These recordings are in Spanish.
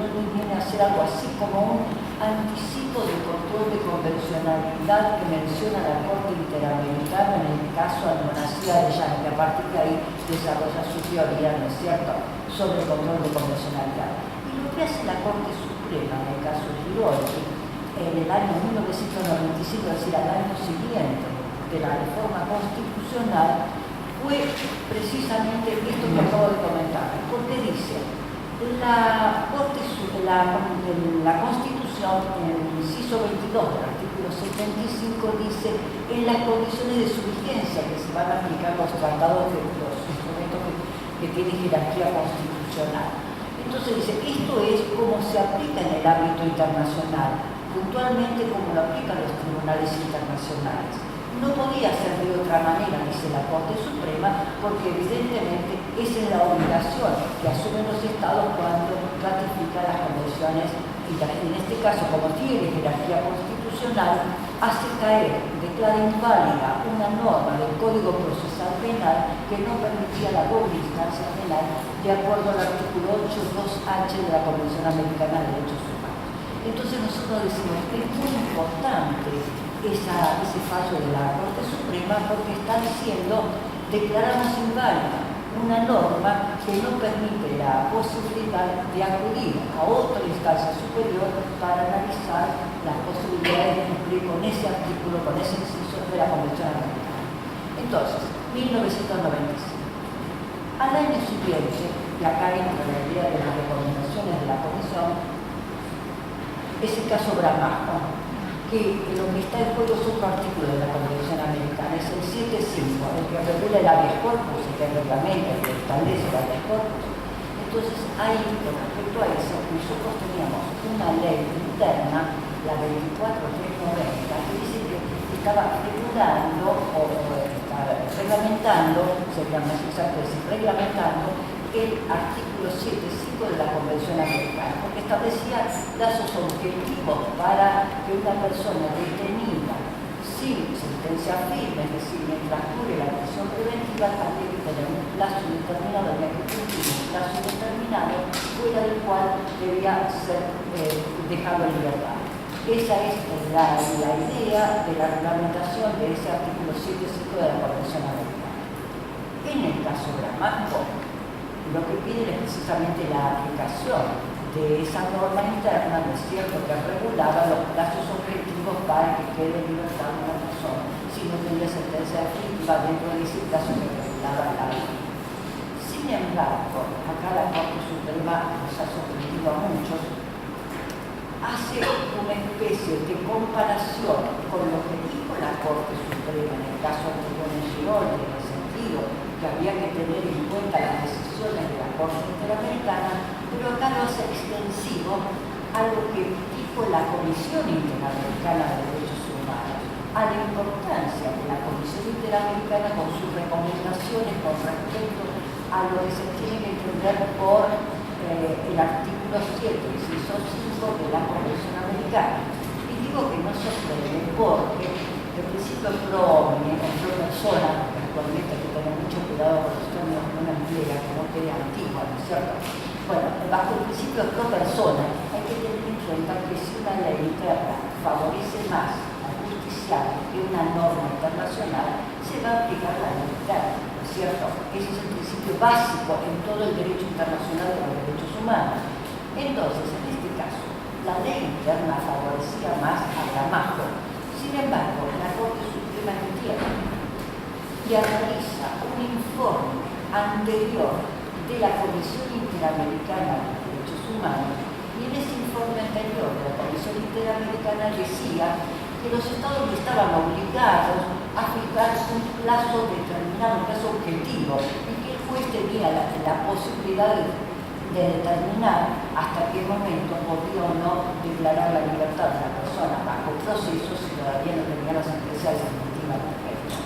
viene a ser algo así como un anticipo del control de convencionalidad que menciona la Corte Interamericana en el caso Almonacid Arellano, que a partir de ahí desarrolla su teoría, ¿no es cierto?, sobre el control de convencionalidad. Y lo que hace la Corte Suprema en el caso Giroldi, en el año 1995, es decir, al año siguiente de la reforma constitucional, fue precisamente esto que acabo de comentar, porque dice, la Constitución, en el inciso 22 del artículo 75, dice, en las condiciones de su vigencia que se van a aplicar los tratados de los instrumentos que tienen jerarquía constitucional. Entonces dice, esto es como se aplica en el ámbito internacional, puntualmente como lo aplican los tribunales internacionales. No podía ser de otra manera, dice la Corte Suprema, porque evidentemente esa es la obligación que asumen los Estados cuando ratifican las convenciones internacionales. En este caso, como tiene jerarquía constitucional, hace caer, declara inválida una norma del Código Procesal Penal que no permitía la doble instancia penal de acuerdo al artículo 8.2h de la Convención Americana de Derechos Humanos. Entonces nosotros decimos que es muy importante ese fallo de la Corte Suprema porque está diciendo, declaramos inválida una norma que no permite la posibilidad de acudir a otra instancia superior para analizar las posibilidades de cumplir con ese artículo, con ese inciso de la Convención Americana. Entonces, 1995. Al año siguiente, y acá entra la idea de las recomendaciones de la Comisión, es el caso Bramah, que lo que está en juego es otro artículo de la Convención Americana, es el 7.5, el que revela el habeas corpus, el que reglamenta, el que establece el habeas corpus. Entonces, ahí, con respecto a eso, nosotros teníamos una ley interna, la 24.390, que dice que estaba regulando, o reglamentando, sería más exacto decir, reglamentando el artículo 7.5 de la Convención Americana, porque establecía plazos objetivos para que una persona detenida sin sentencia firme, es decir, mientras dure la prisión preventiva, también que tener un plazo determinado, había que cumplir un plazo determinado, fuera del cual debía ser dejado en libertad. Esa es la idea de la reglamentación de ese artículo 7.5 de la Convención Americana. En el caso Bramah, lo que piden es precisamente la aplicación de esa norma interna, ¿no es cierto?, que regulaba los plazos objetivos para que quede en libertad una persona, si no tenía sentencia definitiva dentro de ese plazo que regulaba la ley. Sin embargo, acá la Corte Suprema nos ha sorprendido a muchos, hace una especie de comparación con lo que dijo la Corte Suprema en el caso anterior en Giroldi, en el sentido que había que tener en cuenta las decisiones de la Corte Interamericana, pero acá lo hace extensivo a lo que dijo la Comisión Interamericana de Derechos Humanos, a la importancia de la Comisión Interamericana con sus recomendaciones con respecto a lo que se tiene que entender por el artículo 7, inciso 5 de la Convención Americana. Y digo que no sorprende porque el principio pro homine, pro persona, que actualmente hay que tener mucho cuidado con los términos que uno emplea, que no quede antigua, ¿no es cierto? Bueno, bajo el principio pro persona hay que tener en cuenta que si una ley interna favorece más al justiciable que una norma internacional, se va a aplicar la ley interna, ¿no es cierto? Ese es el principio básico en todo el derecho internacional de los derechos humanos. Entonces, en este caso, la ley interna favorecía más a Bramah. Sin embargo, la Corte Suprema entiende y analiza un informe anterior de la Comisión Interamericana de Derechos Humanos, y en ese informe anterior de la Comisión Interamericana decía que los Estados no estaban obligados a fijar un plazo determinado, un plazo objetivo, y que el juez tenía la posibilidad de determinar hasta qué momento podía o no declarar la libertad de la persona bajo proceso si todavía no tenía la sentencia definitiva al respecto.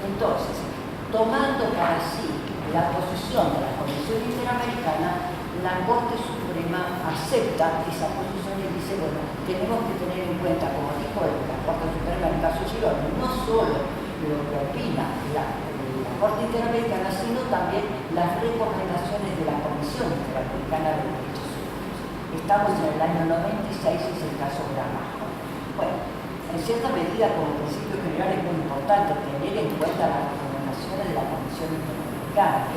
Entonces, tomando para sí la posición de la Comisión Interamericana, la Corte Suprema acepta esa posición y dice, bueno, tenemos que tener en cuenta, como dijo la Corte Suprema en el caso Giroldi, no solo lo que opina la Corte Interamericana, sino también las recomendaciones de la Comisión Interamericana de Derechos Humanos. Estamos en el año 96 y es el caso Gramajo. Bueno, en cierta medida, como principio general, es muy importante tener en cuenta las recomendaciones de la Comisión Interamericana.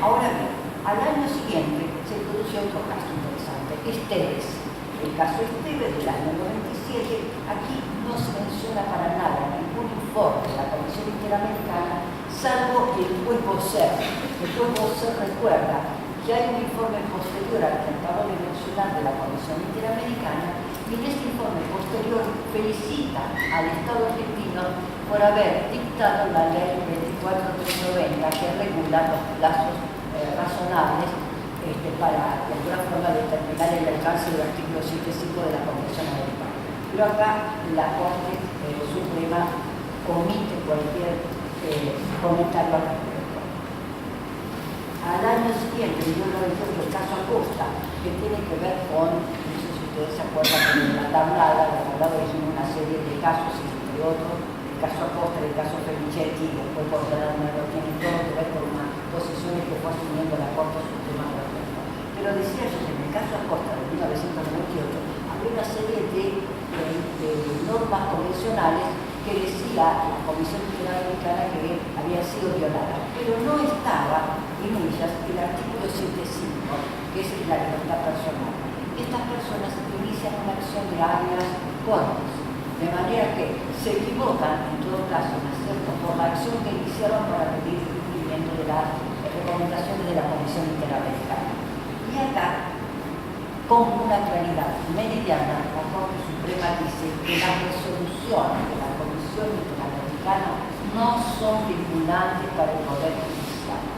Ahora bien, al año siguiente se produce otro caso interesante, Esteves. El caso Esteves del año 97, aquí no se menciona para nada ningún informe de la Comisión Interamericana, salvo el juez Bosser. El juez Bosser recuerda que hay un informe posterior al que acabo de mencionar de la Comisión Interamericana, y en este informe posterior felicita al Estado argentino por haber dictado la ley 24390 que regula los plazos razonables para de alguna forma determinar el alcance del artículo 7.5 de la Convención Americana. Pero acá la Corte Suprema omite cualquier comentario al respecto. Al año siguiente, yo lo he dicho, el caso Acosta, que tiene que ver con, no sé si ustedes se acuerdan, con la tablada es una serie de casos, entre otros, el caso Acosta, el caso Felicetti, después Portadano, tiene todo que ver con unas posiciones que fue asumiendo la Corte Suprema de la Corte. Pero decía yo que en el caso Acosta de 1998 había una serie de normas convencionales que decía la Comisión Interamericana que había sido violada, pero no estaba en ellas el artículo 7.5, que es la libertad personal. Estas personas inician una acción de habeas corpus, de manera que se equivocan, en todo caso, ¿no es cierto?, por la acción que iniciaron para pedir el cumplimiento de las recomendaciones de la Comisión Interamericana. Y acá, con una claridad meridiana, la Corte Suprema dice que las resoluciones de la Comisión Interamericana no son vinculantes para el Poder Judicial.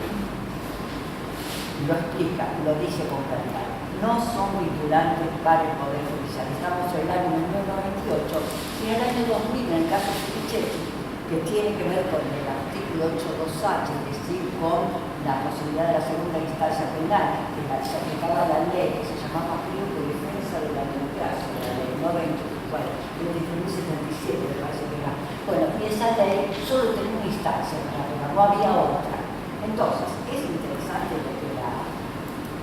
Lo explica, lo dice con claridad. No son vinculantes para el Poder Judicial. Estamos en el año 1998 y en el año 2000, en el caso Felicetti, que tiene que ver con el artículo 82H, es decir, con la posibilidad de la segunda instancia penal, que se aplicaba la ley que se llamaba creo que Defensa de la Democracia, la ley 90, bueno, el 77 me parece que era. Bueno, y esa ley solo tenía una instancia penal, no había otra. Entonces, es interesante lo que la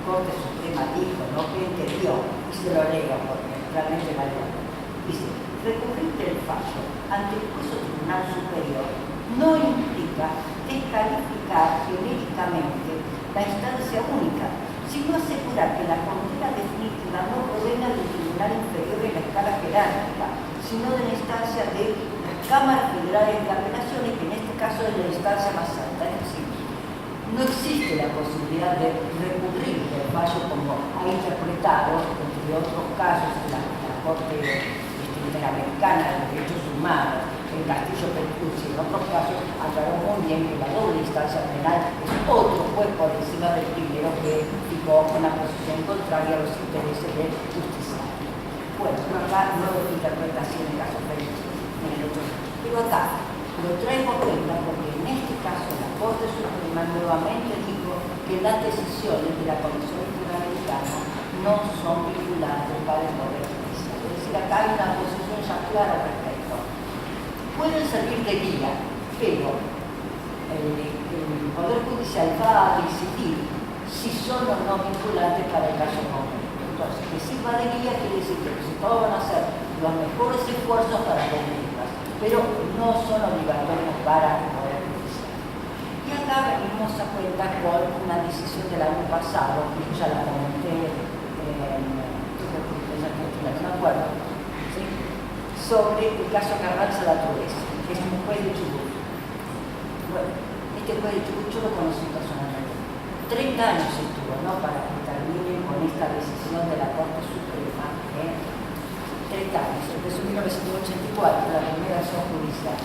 Corte Suprema dijo, ¿no?, que entendió, y se lo leo porque realmente vale la pena. Dice, recurrir del fallo ante el juez o tribunal superior no implica descalificar genéricamente la instancia única, sino asegurar que la condena definitiva no provenga del tribunal inferior en la escala jerárquica, sino de la instancia de las cámaras federales de apelaciones, que en este caso es la instancia más alta. Es decir, no existe la posibilidad de recurrir del fallo como ha interpretado, entre otros casos, la Corte Interamericana de Derechos Humanos, en Castillo Petrucci, en otros casos, aclaró muy bien que la doble instancia penal es otro juez por encima del primero que fijó una posición contraria a los intereses del justiciable. Bueno, pero acá no es interpretación en caso Petrucci, en el otro. Pero acá lo traigo a cuenta porque en este caso la Corte Suprema nuevamente dijo que las decisiones de la Comisión Interamericana no son vinculantes para el Poder Judicial. Es decir, acá hay una posición ya clara al respecto. Pueden servir de guía, pero el Poder Judicial va a decidir si son o no vinculantes para el caso concreto. Entonces, que sirva de guía quiere decir que todos van a hacer los mejores esfuerzos para cumplirlas, pero no son obligatorios para el Poder Judicial. Y acá venimos a cuenta con una decisión del año pasado, que ya la comenté no me acuerdo, ¿sí?, sobre el caso Carranza La Tureza, que es un juez de Chubut. Bueno, este juez de Chubut yo lo conocí personalmente. 30 años estuvo, ¿no?, para que termine con esta decisión de la Corte Suprema. 30 años, empezó en 1984, la primera acción judicial.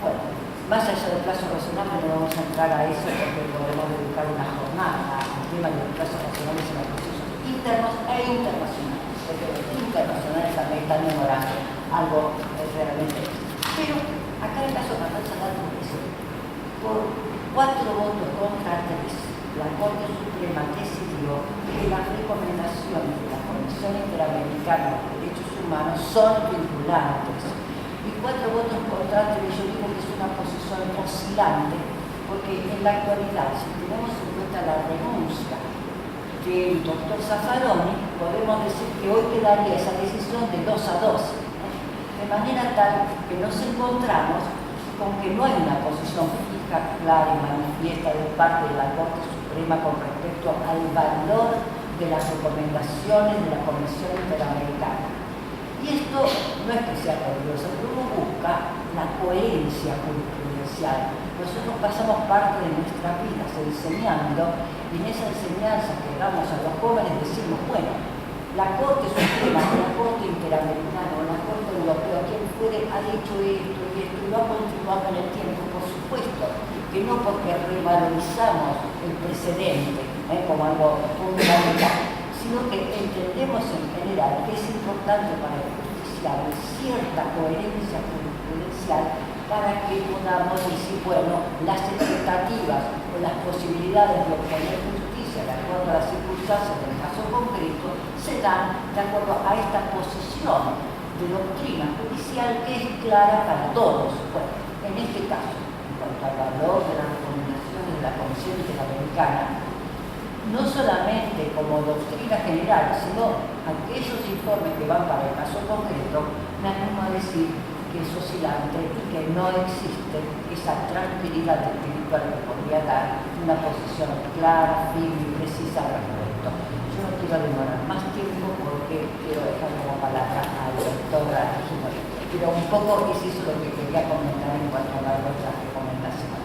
Bueno, más allá del plazo razonable no vamos a entrar a eso porque podemos dedicar una jornada al tema de los plazos razonables en los procesos internos e internacionales. Porque los internacionales también están memorando algo realmente. Pero acá el caso Carranza La Tureza, por 4 votos contra 3, la Corte Suprema decidió que las recomendaciones de la Comisión Interamericana de Derechos Humanos son vinculantes. Y 4 votos contra 3, yo digo que es una posición oscilante, porque en la actualidad, si tenemos en cuenta la renuncia del doctor Zaffaroni, podemos decir que hoy quedaría esa decisión de 2-2, de manera tal que nos encontramos con que no hay una posición fija, clara y manifiesta de parte de la Corte Suprema con respecto al valor de las recomendaciones de la Comisión Interamericana. Y esto no es que sea peligroso, pero uno busca la coherencia jurisprudencial. Nosotros pasamos parte de nuestra vida enseñando, y en esa enseñanza que damos a los jóvenes decimos, bueno, la Corte Suprema, la Corte Interamericana o la Corte Europea, quien fuere, ha dicho esto y esto, y lo ha continuado en el tiempo, por supuesto, que no porque revalorizamos el precedente como algo fundamental, sino que entendemos en general que es importante para el justiciable cierta coherencia jurisprudencial para que podamos decir, bueno, las expectativas o las posibilidades de obtener justicia de acuerdo a las circunstancias del caso concreto se dan de acuerdo a esta posición de doctrina judicial que es clara para todos. Bueno, en este caso, en cuanto al valor de las recomendaciones de la Comisión Interamericana, no solamente como doctrina general, sino aquellos informes que van para el caso concreto, me animo a decir que es oscilante y que no existe esa tranquilidad espiritual que podría dar una posición clara, firme y precisa al respecto. Yo no quiero demorar más tiempo porque quiero dejarle la palabra al doctor Gimoli. Pero un poco es eso lo que quería comentar en cuanto a las recomendaciones.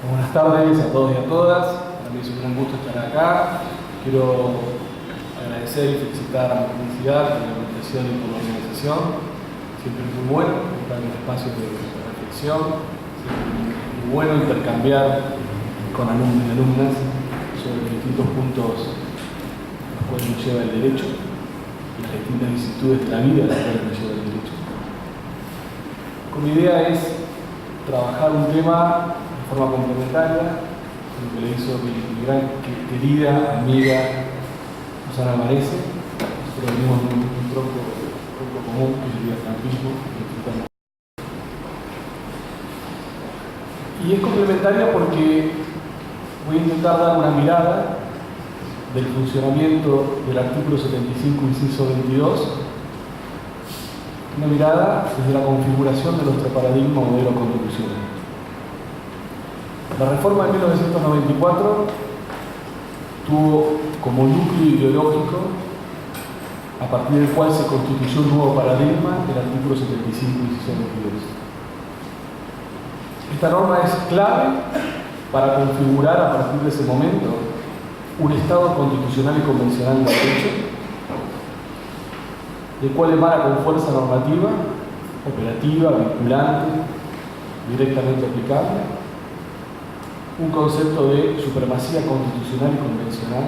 Buenas tardes a todos y a todas. Para mí es un gran gusto estar acá. Quiero agradecer y felicitar a la universidad por la invitación y por la organización. Siempre es muy bueno estar en espacios de reflexión. Siempre es muy bueno intercambiar con alumnos y alumnas sobre distintos puntos a los cuales nos lleva el derecho y las distintas vicisitudes de la vida a las cuales nos lleva el derecho. Mi idea es trabajar un tema de forma complementaria, lo que le hizo mi gran querida amiga Susana Varese. Nosotros venimos de un tronco común, que es el diafragmismo. Y es complementaria porque voy a intentar dar una mirada del funcionamiento del artículo 75, inciso 22, una mirada desde la configuración de nuestro paradigma modelo constitucional. La reforma de 1994 tuvo como núcleo ideológico, a partir del cual se constituyó un nuevo paradigma, el artículo 75, inciso 22. Esta norma es clave para configurar a partir de ese momento un Estado constitucional y convencional de derecho, el cual emana con fuerza normativa, operativa, vinculante, directamente aplicable, un concepto de supremacía constitucional y convencional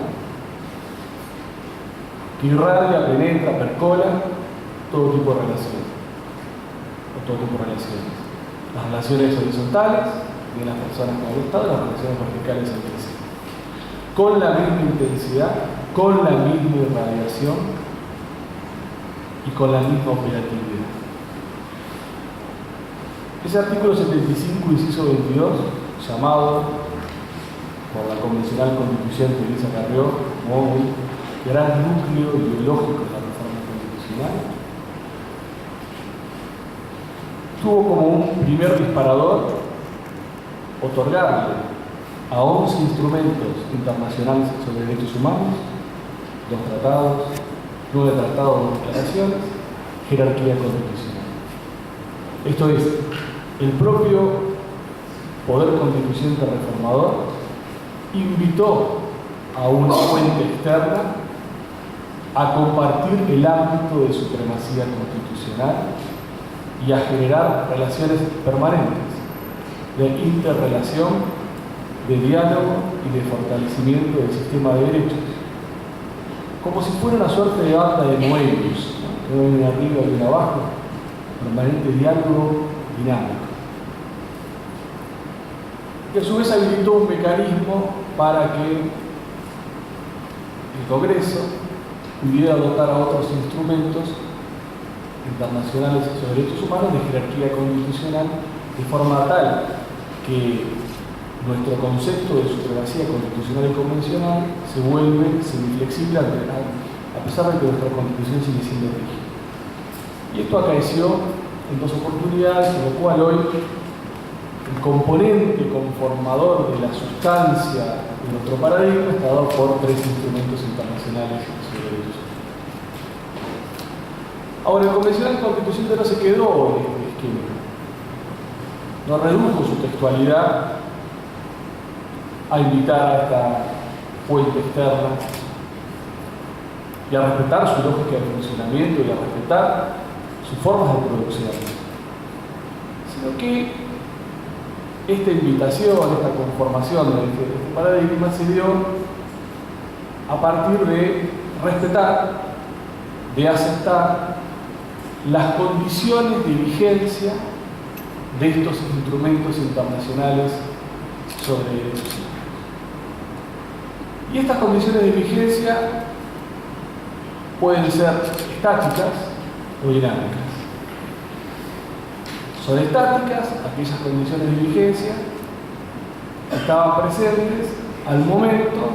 que irradia, penetra, percola todo tipo de relaciones, las relaciones horizontales de las personas con el Estado y las relaciones verticales entre sí, con la misma intensidad, con la misma irradiación y con la misma operatividad. Ese artículo 75, inciso 22, llamado por la convencional constitución que Elisa Carrió como un gran núcleo ideológico de la reforma constitucional, tuvo como un primer disparador otorgarle a 11 instrumentos internacionales sobre derechos humanos, 2 tratados, 9 tratados, 2 declaraciones, jerarquía constitucional. Esto es, el propio poder constituyente reformador invitó a una fuente externa a compartir el ámbito de supremacía constitucional y a generar relaciones permanentes de interrelación, de diálogo y de fortalecimiento del sistema de derechos, como si fuera una suerte de banda de Moebius, ¿no? Uno arriba y uno abajo, permanente diálogo dinámico. que a su vez habilitó un mecanismo para que el Congreso pudiera dotar a otros instrumentos internacionales sobre derechos humanos de jerarquía constitucional, de forma tal que nuestro concepto de supremacía constitucional y convencional se vuelve semiflexible a pesar de que nuestra Constitución sigue siendo rígida. Y esto acaeció en dos oportunidades, con lo cual hoy el componente conformador de la sustancia de nuestro paradigma está dado por tres instrumentos internacionales sobre derechos humanos. Ahora, el convencional constitucional no se quedó en este esquema, no redujo su textualidad a invitar a esta fuente externa y a respetar su lógica de funcionamiento y a respetar sus formas de producción, sino que esta invitación, esta conformación de este paradigma se dio a partir de respetar, de aceptar las condiciones de vigencia de estos instrumentos internacionales sobre derechos humanos. Y estas condiciones de vigencia pueden ser estáticas o dinámicas. Son estáticas aquellas condiciones de vigencia que estaban presentes al momento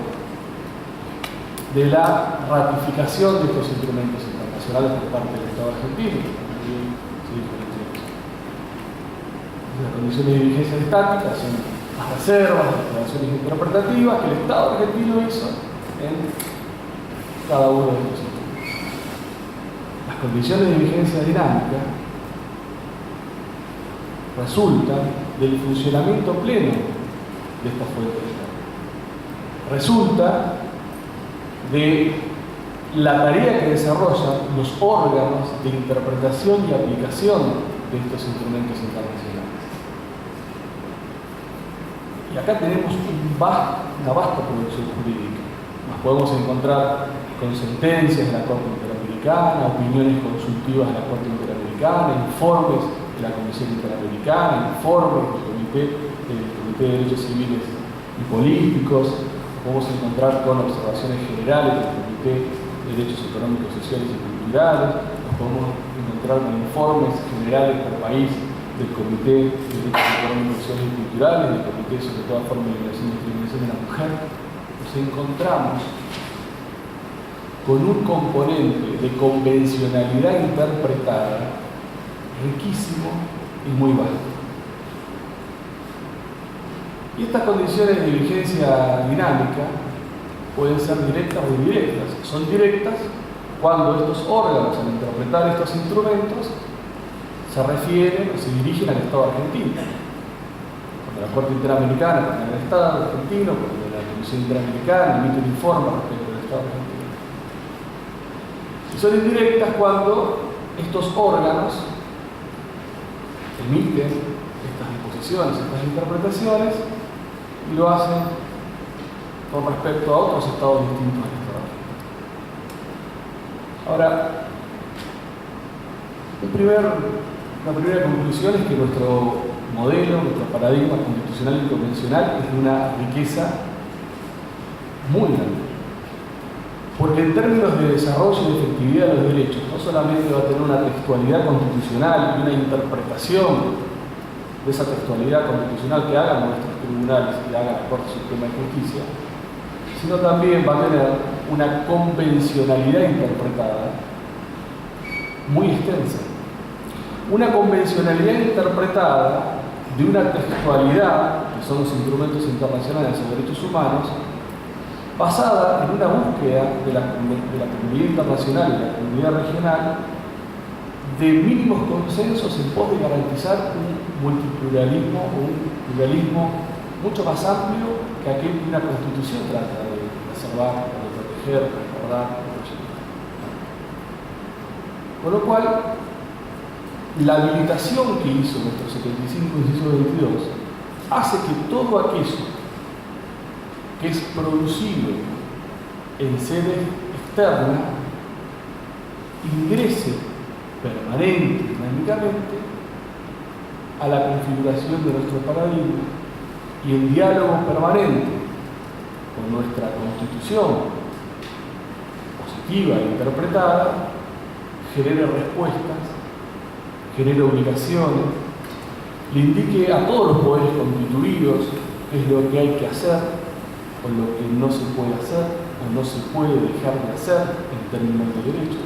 de la ratificación de estos instrumentos internacionales por parte del Estado argentino. Las condiciones de vigencia estáticas son las reservas, las declaraciones interpretativas que el Estado argentino hizo en cada uno de estos instrumentos. Las condiciones de vigencia dinámica resultan del funcionamiento pleno de esta fuente de Estado. Resulta de la tarea que desarrollan los órganos de interpretación y aplicación de estos instrumentos internacionales. Y acá tenemos una vasta producción jurídica. Nos podemos encontrar con sentencias de la Corte Interamericana, opiniones consultivas de la Corte Interamericana, informes de la Comisión Interamericana, informes del Comité de Derechos Civiles y Políticos. Nos podemos encontrar con observaciones generales del Comité de Derechos Económicos, Sociales y Culturales. Nos podemos encontrar con informes generales por país del Comité de Derechos Económicos, Sociales y Culturales, del Comité sobre toda forma de violación y discriminación de la mujer. Nos encontramos con un componente de convencionalidad interpretada riquísimo y muy vasto. Y estas condiciones de vigencia dinámica pueden ser directas o indirectas. Son directas cuando estos órganos, al interpretar estos instrumentos, se refieren o se dirigen al Estado argentino. Cuando la Corte Interamericana, cuando el Estado argentino, cuando la Comisión Interamericana emite un informe respecto al Estado argentino. Y son indirectas cuando estos órganos emiten estas disposiciones, estas interpretaciones, y lo hacen con respecto a otros estados distintos del Estado argentino. Ahora, la primera conclusión es que nuestro modelo, nuestro paradigma constitucional y convencional es de una riqueza muy grande. Porque en términos de desarrollo y de efectividad de los derechos, no solamente va a tener una textualidad constitucional y una interpretación de esa textualidad constitucional que hagan nuestros tribunales y haga la Corte Suprema de Justicia, sino también va a tener una convencionalidad interpretada muy extensa. Una convencionalidad interpretada de una textualidad, que son los instrumentos internacionales sobre derechos humanos, basada en una búsqueda de la comunidad internacional y de la comunidad regional de mínimos consensos en pos de garantizar un multipluralismo o un pluralismo mucho más amplio que aquel que una constitución trata de preservar, de proteger, de recordar, de proyectar. Con lo cual, la habilitación que hizo nuestro 75 inciso 22 hace que todo aquello que es producido en sede externa ingrese permanente y dinámicamente a la configuración de nuestro paradigma y en diálogo permanente con nuestra Constitución positiva e interpretada, genere respuestas, genere obligaciones, le indique a todos los poderes constituidos qué es lo que hay que hacer o lo que no se puede hacer o no se puede dejar de hacer en términos de derechos.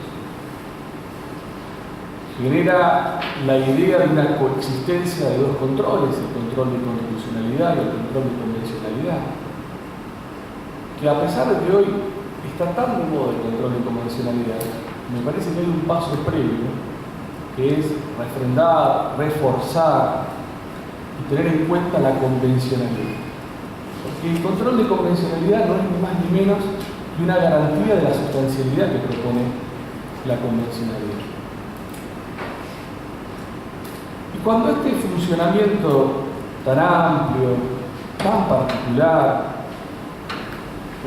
Genera la idea de una coexistencia de dos controles, el control de constitucionalidad y el control de convencionalidad, que a pesar de que hoy está tan de moda el control de convencionalidad, me parece que hay un paso previo, que es refrendar, reforzar y tener en cuenta la convencionalidad. Porque el control de convencionalidad no es ni más ni menos que una garantía de la sustancialidad que propone la convencionalidad. Y cuando este funcionamiento tan amplio, tan particular,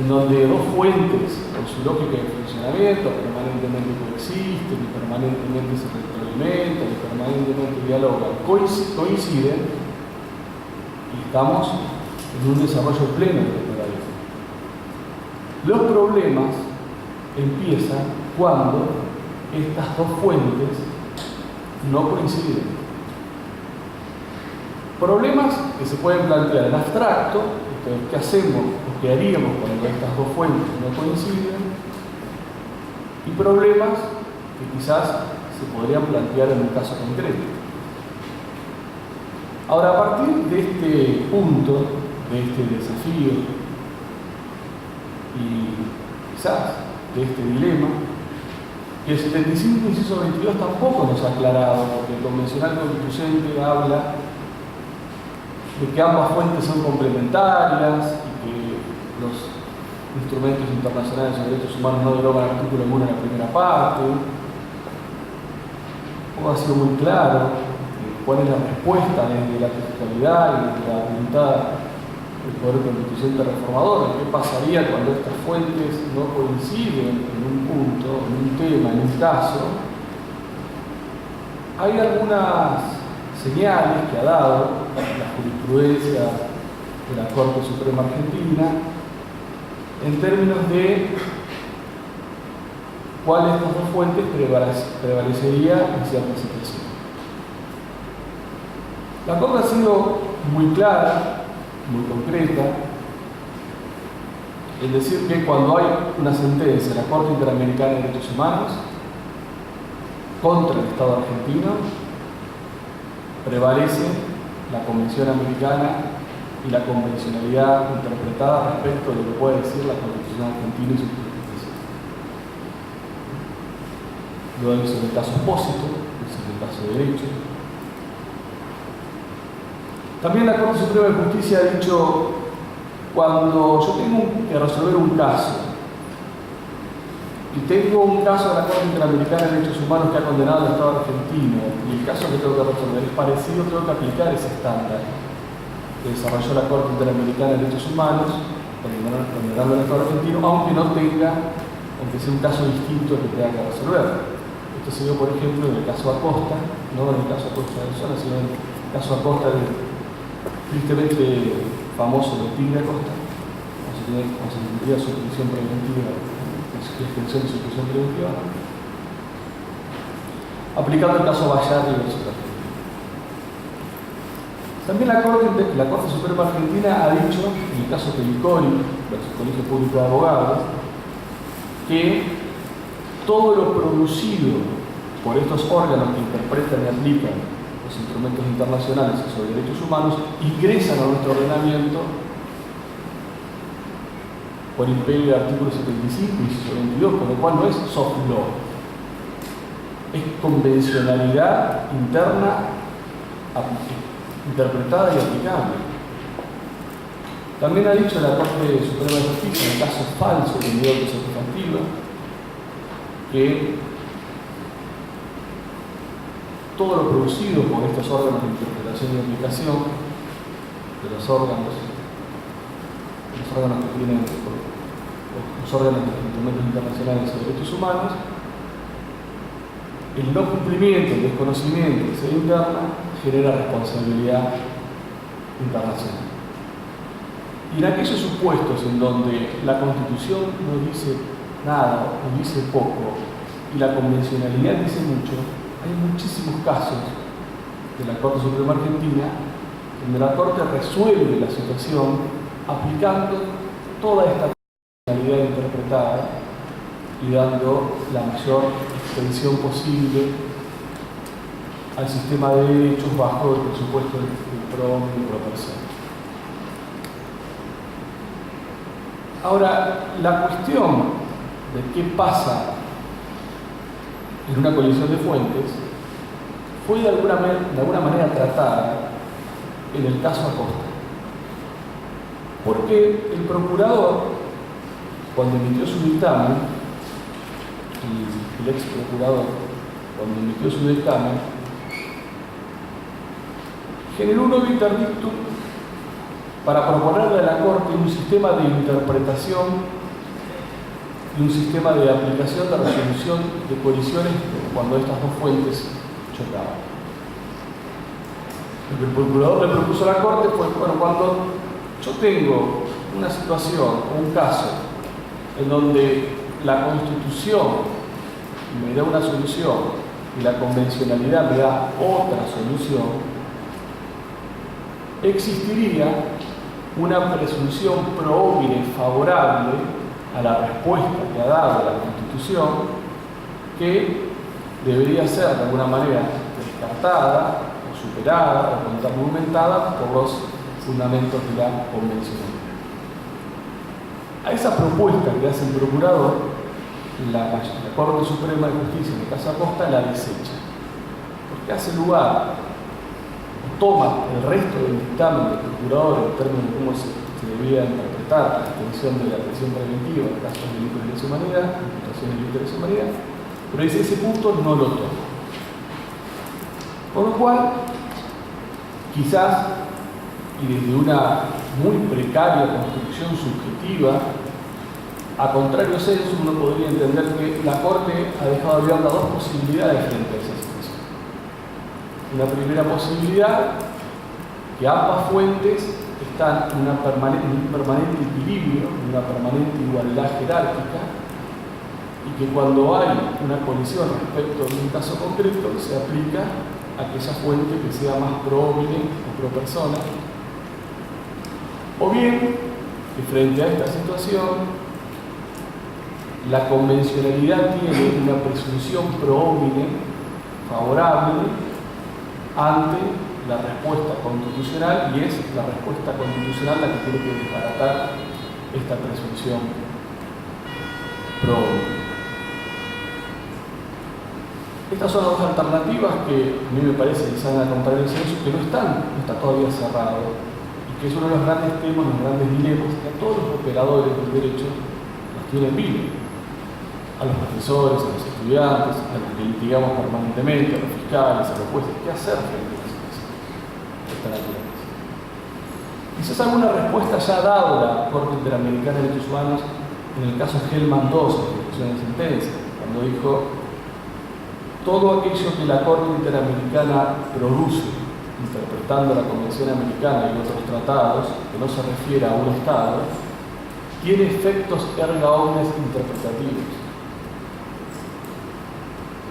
en donde dos fuentes, por su lógica de funcionamiento, permanentemente coexisten, y permanentemente se retroalimentan, y permanentemente dialogan, coinciden, y estamos en un desarrollo pleno de la vida. Los problemas empiezan cuando estas dos fuentes no coinciden. Problemas que se pueden plantear en abstracto, ¿qué hacemos o qué haríamos cuando estas dos fuentes no coinciden? Y problemas que quizás se podrían plantear en un caso concreto. Ahora, a partir de este punto, de este desafío y quizás de este dilema, que el 75 inciso 22 tampoco nos ha aclarado, porque el convencional constituyente habla de que ambas fuentes son complementarias y que los instrumentos internacionales de derechos humanos no derogan el artículo 1 en la primera parte. Ha sido muy claro cuál es la respuesta desde la fiscalidad y desde la voluntad del Poder Constituyente reformador. ¿Qué pasaría cuando estas fuentes no coinciden en un punto, en un tema, en un caso? Hay algunas señales que ha dado la jurisprudencia de la Corte Suprema Argentina en términos de cuál de estas dos fuentes prevalecería en cierta situación. La Corte ha sido muy clara, muy concreta, en decir que cuando hay una sentencia de la Corte Interamericana de Derechos Humanos contra el Estado argentino, prevalece la Convención Americana y la convencionalidad interpretada respecto de lo que puede decir la Constitución argentina y su jurisdicción. Lo dice en el caso opósito, es en el caso de derecho. También la Corte Suprema de Justicia ha dicho, cuando yo tengo que resolver un caso y tengo un caso de la Corte Interamericana de Derechos Humanos que ha condenado al Estado argentino y el caso que tengo que resolver es parecido, tengo que aplicar ese estándar que desarrolló la Corte Interamericana de Derechos Humanos condenando al Estado argentino, aunque sea un caso distinto que tenga que resolver. Esto se dio, por ejemplo, en el caso Acosta, no en el caso Acosta de Zona, sino en el caso Acosta del tristemente famoso del Tigre Acosta, como se tendría su prisión preventiva, extensión de su prisión preventiva, aplicando el caso Bayarri versus Argentina. También la Corte Suprema Argentina ha dicho, en el caso Pelicori versus Colegio Público de Abogados, que todo lo producido por estos órganos que interpretan y aplican los instrumentos internacionales sobre derechos humanos ingresan a nuestro ordenamiento por imperio del artículo 75 y 22, con lo cual no es soft law, es convencionalidad interna interpretada y aplicable. También ha dicho la Corte Suprema de Justicia, en el caso falso de nivel satisfactivo, que todo lo producido por estos órganos de interpretación y aplicación, de los órganos que tienen los órganos de los instrumentos internacionales de derechos humanos, el no cumplimiento, el desconocimiento de esa interna genera responsabilidad internacional. Y en aquellos supuestos en donde la Constitución no dice nada o dice poco y la convencionalidad dice mucho, hay muchísimos casos de la Corte Suprema Argentina donde la Corte resuelve la situación aplicando toda esta convencionalidad interpretada y dando la mayor extensión posible al sistema de derechos bajo el presupuesto del PROM y pro persona. Ahora, la cuestión de qué pasa en una colisión de fuentes fue de alguna manera tratada en el caso Acosta. Porque el procurador, cuando emitió su dictamen, el ex procurador, cuando emitió su dictamen, generó un obiter dictum para proponerle a la Corte un sistema de interpretación y un sistema de aplicación de resolución de colisiones cuando estas dos fuentes chocaban. Lo que el procurador le propuso a la Corte fue, bueno, cuando yo tengo una situación o un caso en donde la Constitución me da una solución y la convencionalidad me da otra solución, existiría una presunción pro homine favorable a la respuesta que ha dado la Constitución, que debería ser de alguna manera descartada o superada o contraargumentada por los fundamentos de la convencionalidad. A esa propuesta que hace el procurador, la Corte Suprema de Justicia en el caso Acosta la desecha, porque hace lugar, toma el resto del dictamen del procurador en términos de cómo se debía interpretar la extensión de la prisión preventiva en casos de delitos de lesa humanidad, imputaciones de delitos de lesa humanidad, pero dice ese punto no lo toma. Por lo cual, quizás, y desde una muy precaria construcción subjetiva, a contrario censo, uno podría entender que la Corte ha dejado abiertas dos posibilidades frente a esa situación. Una primera posibilidad, que ambas fuentes están en un permanente equilibrio, en una permanente igualdad jerárquica, y que cuando hay una colisión respecto de un caso concreto, se aplica a aquella fuente que sea más pro homine o pro persona. O bien, que frente a esta situación, la convencionalidad tiene una presunción pro homine favorable ante la respuesta constitucional y es la respuesta constitucional la que tiene que desbaratar esta presunción pro homine. Estas son las dos alternativas que a mí me parece que se van a acompañar el censo, que no está todavía cerrado, y que es uno de los grandes temas, los grandes dilemas que a todos los operadores del derecho los tienen vivos. A los profesores, a los estudiantes, a los que litigamos permanentemente, a los fiscales, a los jueces, ¿qué hacer frente a la situación de esta naturaleza? Quizás alguna respuesta ya ha dado la Corte Interamericana de Derechos Humanos en el caso Hellman II, en la ejecución de sentencia, cuando dijo: todo aquello que la Corte Interamericana produce, interpretando la Convención Americana y otros tratados, que no se refiere a un Estado, tiene efectos erga omnes interpretativos.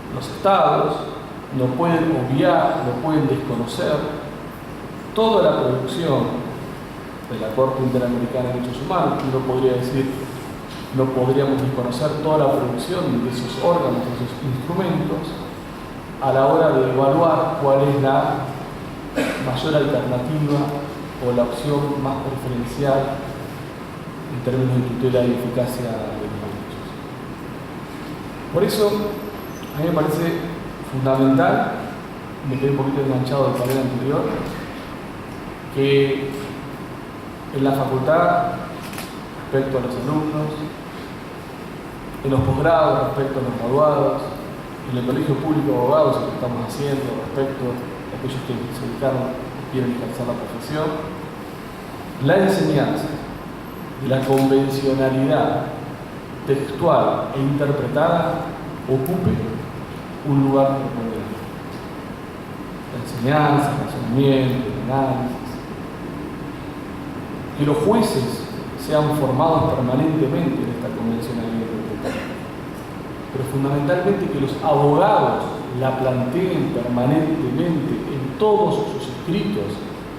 Los Estados no pueden obviar, no pueden desconocer toda la producción de la Corte Interamericana de Derechos Humanos. Uno podría decir, no podríamos desconocer toda la producción de esos órganos, de esos instrumentos, a la hora de evaluar cuál es la mayor alternativa o la opción más preferencial en términos de tutela y eficacia de los derechos. Por eso, a mí me parece fundamental, me quedé un poquito enganchado del panel anterior, que en la facultad, respecto a los alumnos, en los posgrados, respecto a los graduados, en el Colegio Público de Abogados, lo que estamos haciendo respecto a aquellos que se dedicaron y quieren ejercer la profesión, la enseñanza de la convencionalidad textual e interpretada ocupe un lugar preponderante. La enseñanza, el razonamiento, el análisis. que los jueces sean formados permanentemente en esta convencionalidad interpretativa, pero fundamentalmente que los abogados la planteen permanentemente en todos sus escritos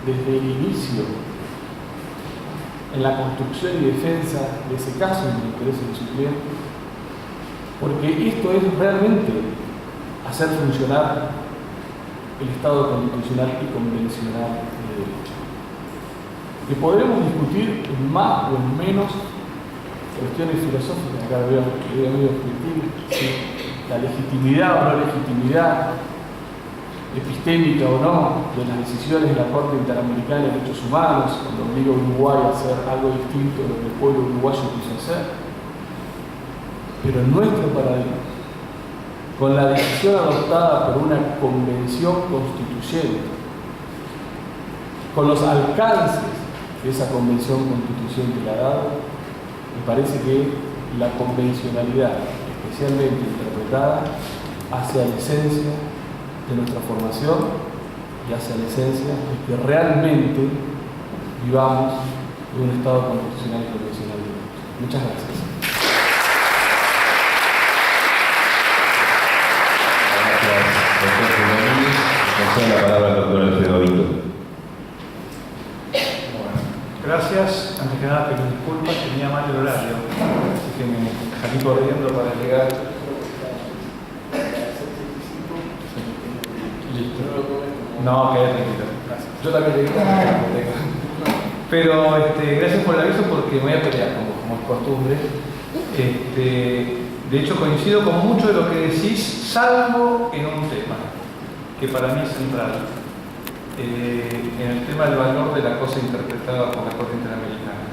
desde el inicio, en la construcción y defensa de ese caso en el interés de su cliente, porque esto es realmente hacer funcionar el Estado constitucional y convencional de derecho. Que podremos discutir en más o en menos cuestiones filosóficas, acá veo medio objetivo, ¿sí? La legitimidad o no legitimidad, epistémica o no, de las decisiones de la Corte Interamericana de Derechos Humanos, cuando obliga a Uruguay a hacer algo distinto de lo que el pueblo uruguayo quiso hacer. Pero en nuestro paradigma, con la decisión adoptada por una convención constituyente, con los alcances que esa convención constituyente le ha dado, me parece que la convencionalidad, especialmente interpretada, hacia la esencia de nuestra formación y hacia la esencia de que realmente vivamos en un Estado constitucional y convencional de derecho. Muchas gracias. La palabra al doctor Alfredo Vito. Gracias. Antes que nada, pido disculpas, tenía mal el horario, así que me salí corriendo para llegar. Listo. No, quedé tranquilo. Gracias. Yo también llegué. Pero gracias por el aviso porque me voy a pelear, como es costumbre. De hecho, coincido con mucho de lo que decís, salvo en un tema que para mí es central, en el tema del valor de la cosa interpretada por la Corte Interamericana.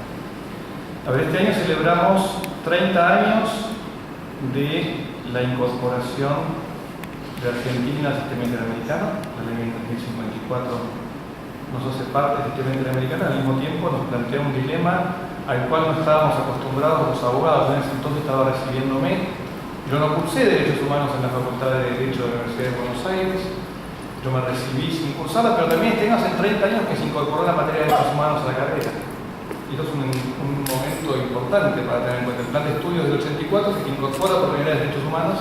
A ver, este año celebramos 30 años de la incorporación de Argentina al sistema interamericano. La ley 2054 nos hace parte del sistema interamericano, al mismo tiempo nos plantea un dilema al cual no estábamos acostumbrados los abogados. En ese entonces estaba recibiéndome. Yo no cursé Derechos Humanos en la Facultad de Derecho de la Universidad de Buenos Aires. Yo me recibí sin cursarla, pero también tengo hace 30 años que se incorporó la materia de Derechos Humanos a la carrera. Y esto es un momento importante para tener en cuenta. El plan de estudios del 84 se incorpora por primera vez Derechos Humanos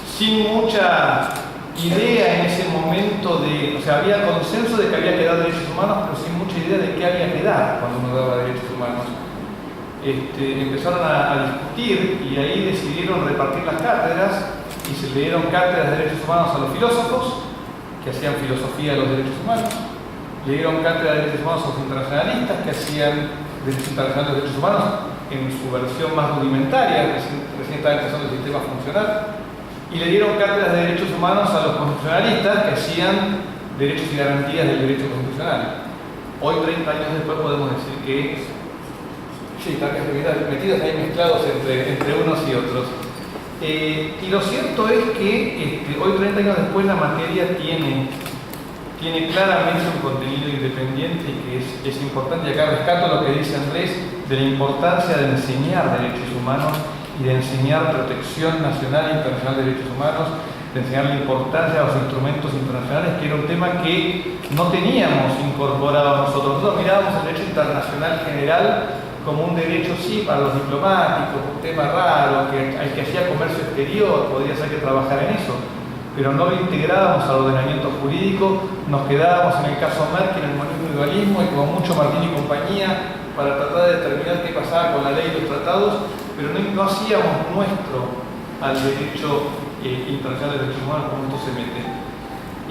sin mucha idea en ese momento de, o sea, había consenso de que había que dar derechos humanos, pero sin mucha idea de qué había que dar cuando uno daba derechos humanos. Empezaron a discutir y ahí decidieron repartir las cátedras y se le dieron cátedras de derechos humanos a los filósofos que hacían filosofía de los derechos humanos, le dieron cátedras de derechos humanos a los internacionalistas que hacían derechos internacionales de derechos humanos en su versión más rudimentaria, recién estaba empezando el sistema funcional. Y le dieron cátedras de derechos humanos a los constitucionalistas que hacían derechos y garantías del derecho constitucional. Hoy, 30 años después, podemos decir que sí, están metidos ahí mezclados entre unos y otros. Y lo cierto es que hoy, 30 años después, la materia tiene claramente un contenido independiente y que es importante. Y acá rescato lo que dice Andrés de la importancia de enseñar derechos humanos y de enseñar protección nacional e internacional de derechos humanos, de enseñar la importancia de los instrumentos internacionales, que era un tema que no teníamos incorporado nosotros. Nosotros mirábamos el derecho internacional general como un derecho, sí, para los diplomáticos, un tema raro, que al que hacía comercio exterior, podría ser que trabajara en eso, pero no lo integrábamos al ordenamiento jurídico, nos quedábamos en el caso Merck, en el individualismo y con mucho Martín y compañía, para tratar de determinar qué pasaba con la ley y los tratados, pero no hacíamos nuestro al derecho internacional de derechos humanos como esto se mete.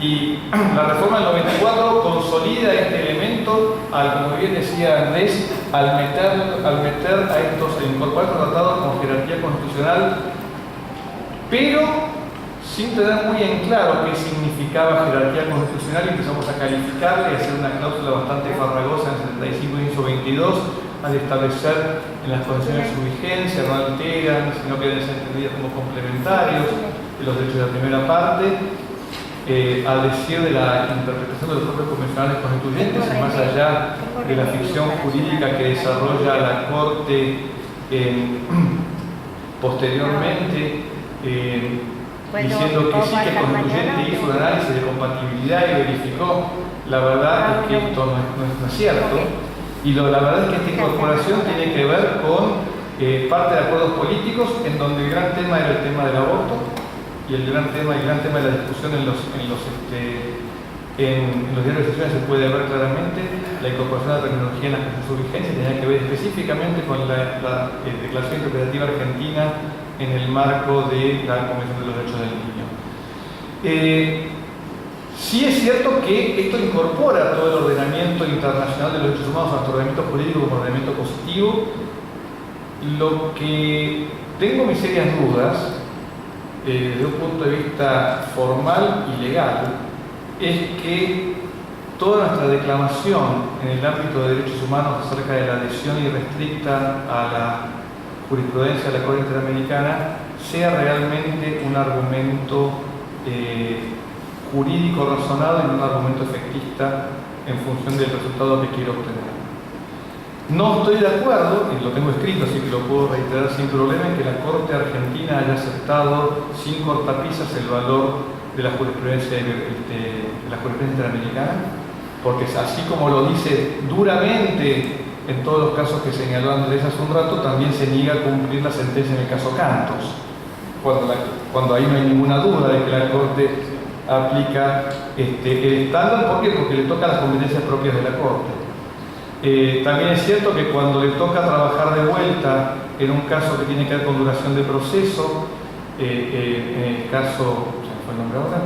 Y la reforma del 94 consolida este elemento, como bien decía Andrés, al meter a estos, incorporar estos tratados con jerarquía constitucional, pero sin tener muy en claro qué significaba jerarquía constitucional, y empezamos a calificarle y a hacer una cláusula bastante farragosa en 75 y 22, al establecer en las condiciones su vigencia, no alteran, sino que deben ser entendidas como complementarios de los derechos de la primera parte, al decir de la interpretación de los propios convencionales constituyentes y más allá de la ficción jurídica que desarrolla la Corte posteriormente, diciendo que sí, que el constituyente hizo un análisis de compatibilidad y verificó. La verdad es que esto no es cierto. Y la verdad es que esta incorporación tiene que ver con parte de acuerdos políticos, en donde el gran tema era el tema del aborto, y el gran tema de la discusión en los diarios de sesiones se puede ver claramente la incorporación de la terminología en la que su vigencia tenía que ver específicamente con la Declaración Interpretativa Argentina en el marco de la Convención de los Derechos del Niño. Sí es cierto que esto incorpora todo el ordenamiento internacional de los derechos humanos, tanto ordenamiento jurídico como ordenamiento positivo. Lo que tengo mis serias dudas, desde un punto de vista formal y legal, es que toda nuestra declamación en el ámbito de derechos humanos acerca de la adhesión irrestricta a la jurisprudencia de la Corte Interamericana sea realmente un argumento jurídico razonado y un argumento efectista en función del resultado que quiero obtener. No estoy de acuerdo, y lo tengo escrito así que lo puedo reiterar sin problema, en que la Corte Argentina haya aceptado sin cortapisas el valor de la jurisprudencia interamericana, porque así como lo dice duramente en todos los casos que señaló Andrés hace un rato, también se niega a cumplir la sentencia en el caso Cantos, cuando ahí no hay ninguna duda de que la Corte aplica el estándar. ¿Por qué? Porque le toca las competencias propias de la Corte. También es cierto que cuando le toca trabajar de vuelta en un caso que tiene que ver con duración de proceso, en el caso, se me fue el nombre ahora,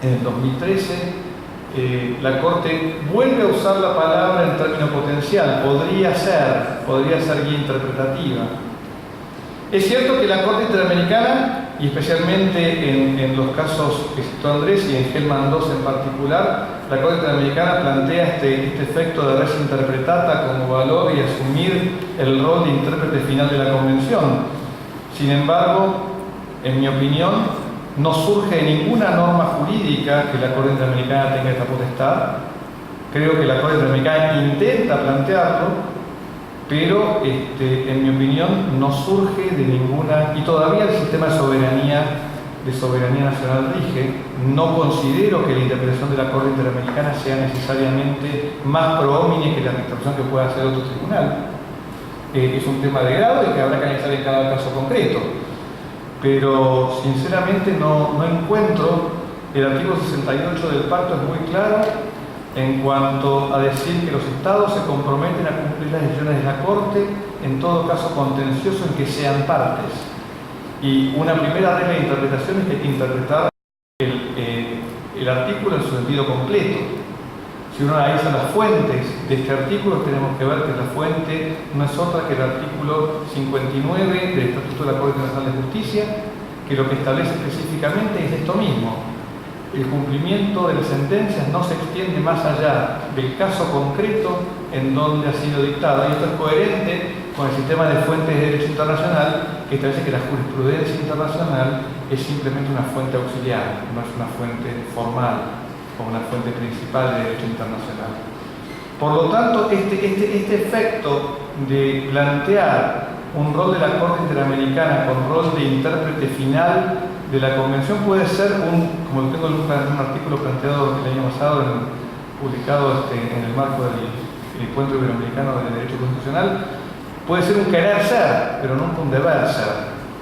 en el 2013, la Corte vuelve a usar la palabra en término potencial, podría ser guía interpretativa. Es cierto que la Corte Interamericana, y especialmente en los casos que citó Andrés y en Gelman II en particular, la Corte Interamericana plantea este efecto de res interpretata como valor y asumir el rol de intérprete final de la Convención. Sin embargo, en mi opinión, no surge ninguna norma jurídica que la Corte Interamericana tenga esta potestad. Creo que la Corte Interamericana intenta plantearlo, pero en mi opinión no surge de ninguna, y todavía el sistema de soberanía nacional rige. No considero que la interpretación de la Corte Interamericana sea necesariamente más pro homine que la interpretación que pueda hacer otro tribunal. Es un tema de grado y que habrá que analizar en cada caso concreto, pero sinceramente no encuentro. El artículo 68 del pacto es muy claro en cuanto a decir que los estados se comprometen a cumplir las decisiones de la Corte, en todo caso contencioso en que sean partes. Y una primera regla de interpretación es que hay que interpretar el artículo en su sentido completo. Si uno analiza las fuentes de este artículo, tenemos que ver que la fuente no es otra que el artículo 59 del Estatuto de la Corte Internacional de Justicia, que lo que establece específicamente es esto mismo. El cumplimiento de las sentencias no se extiende más allá del caso concreto en donde ha sido dictada, y esto es coherente con el sistema de fuentes de derecho internacional, que establece que la jurisprudencia internacional es simplemente una fuente auxiliar, no es una fuente formal o una fuente principal de derecho internacional. Por lo tanto, este efecto de plantear un rol de la Corte Interamericana con rol de intérprete final de la Convención puede ser como lo tengo en un artículo planteado el año pasado, publicado en el marco del Encuentro Iberoamericano de Derecho Constitucional, puede ser un querer ser, pero no un deber ser,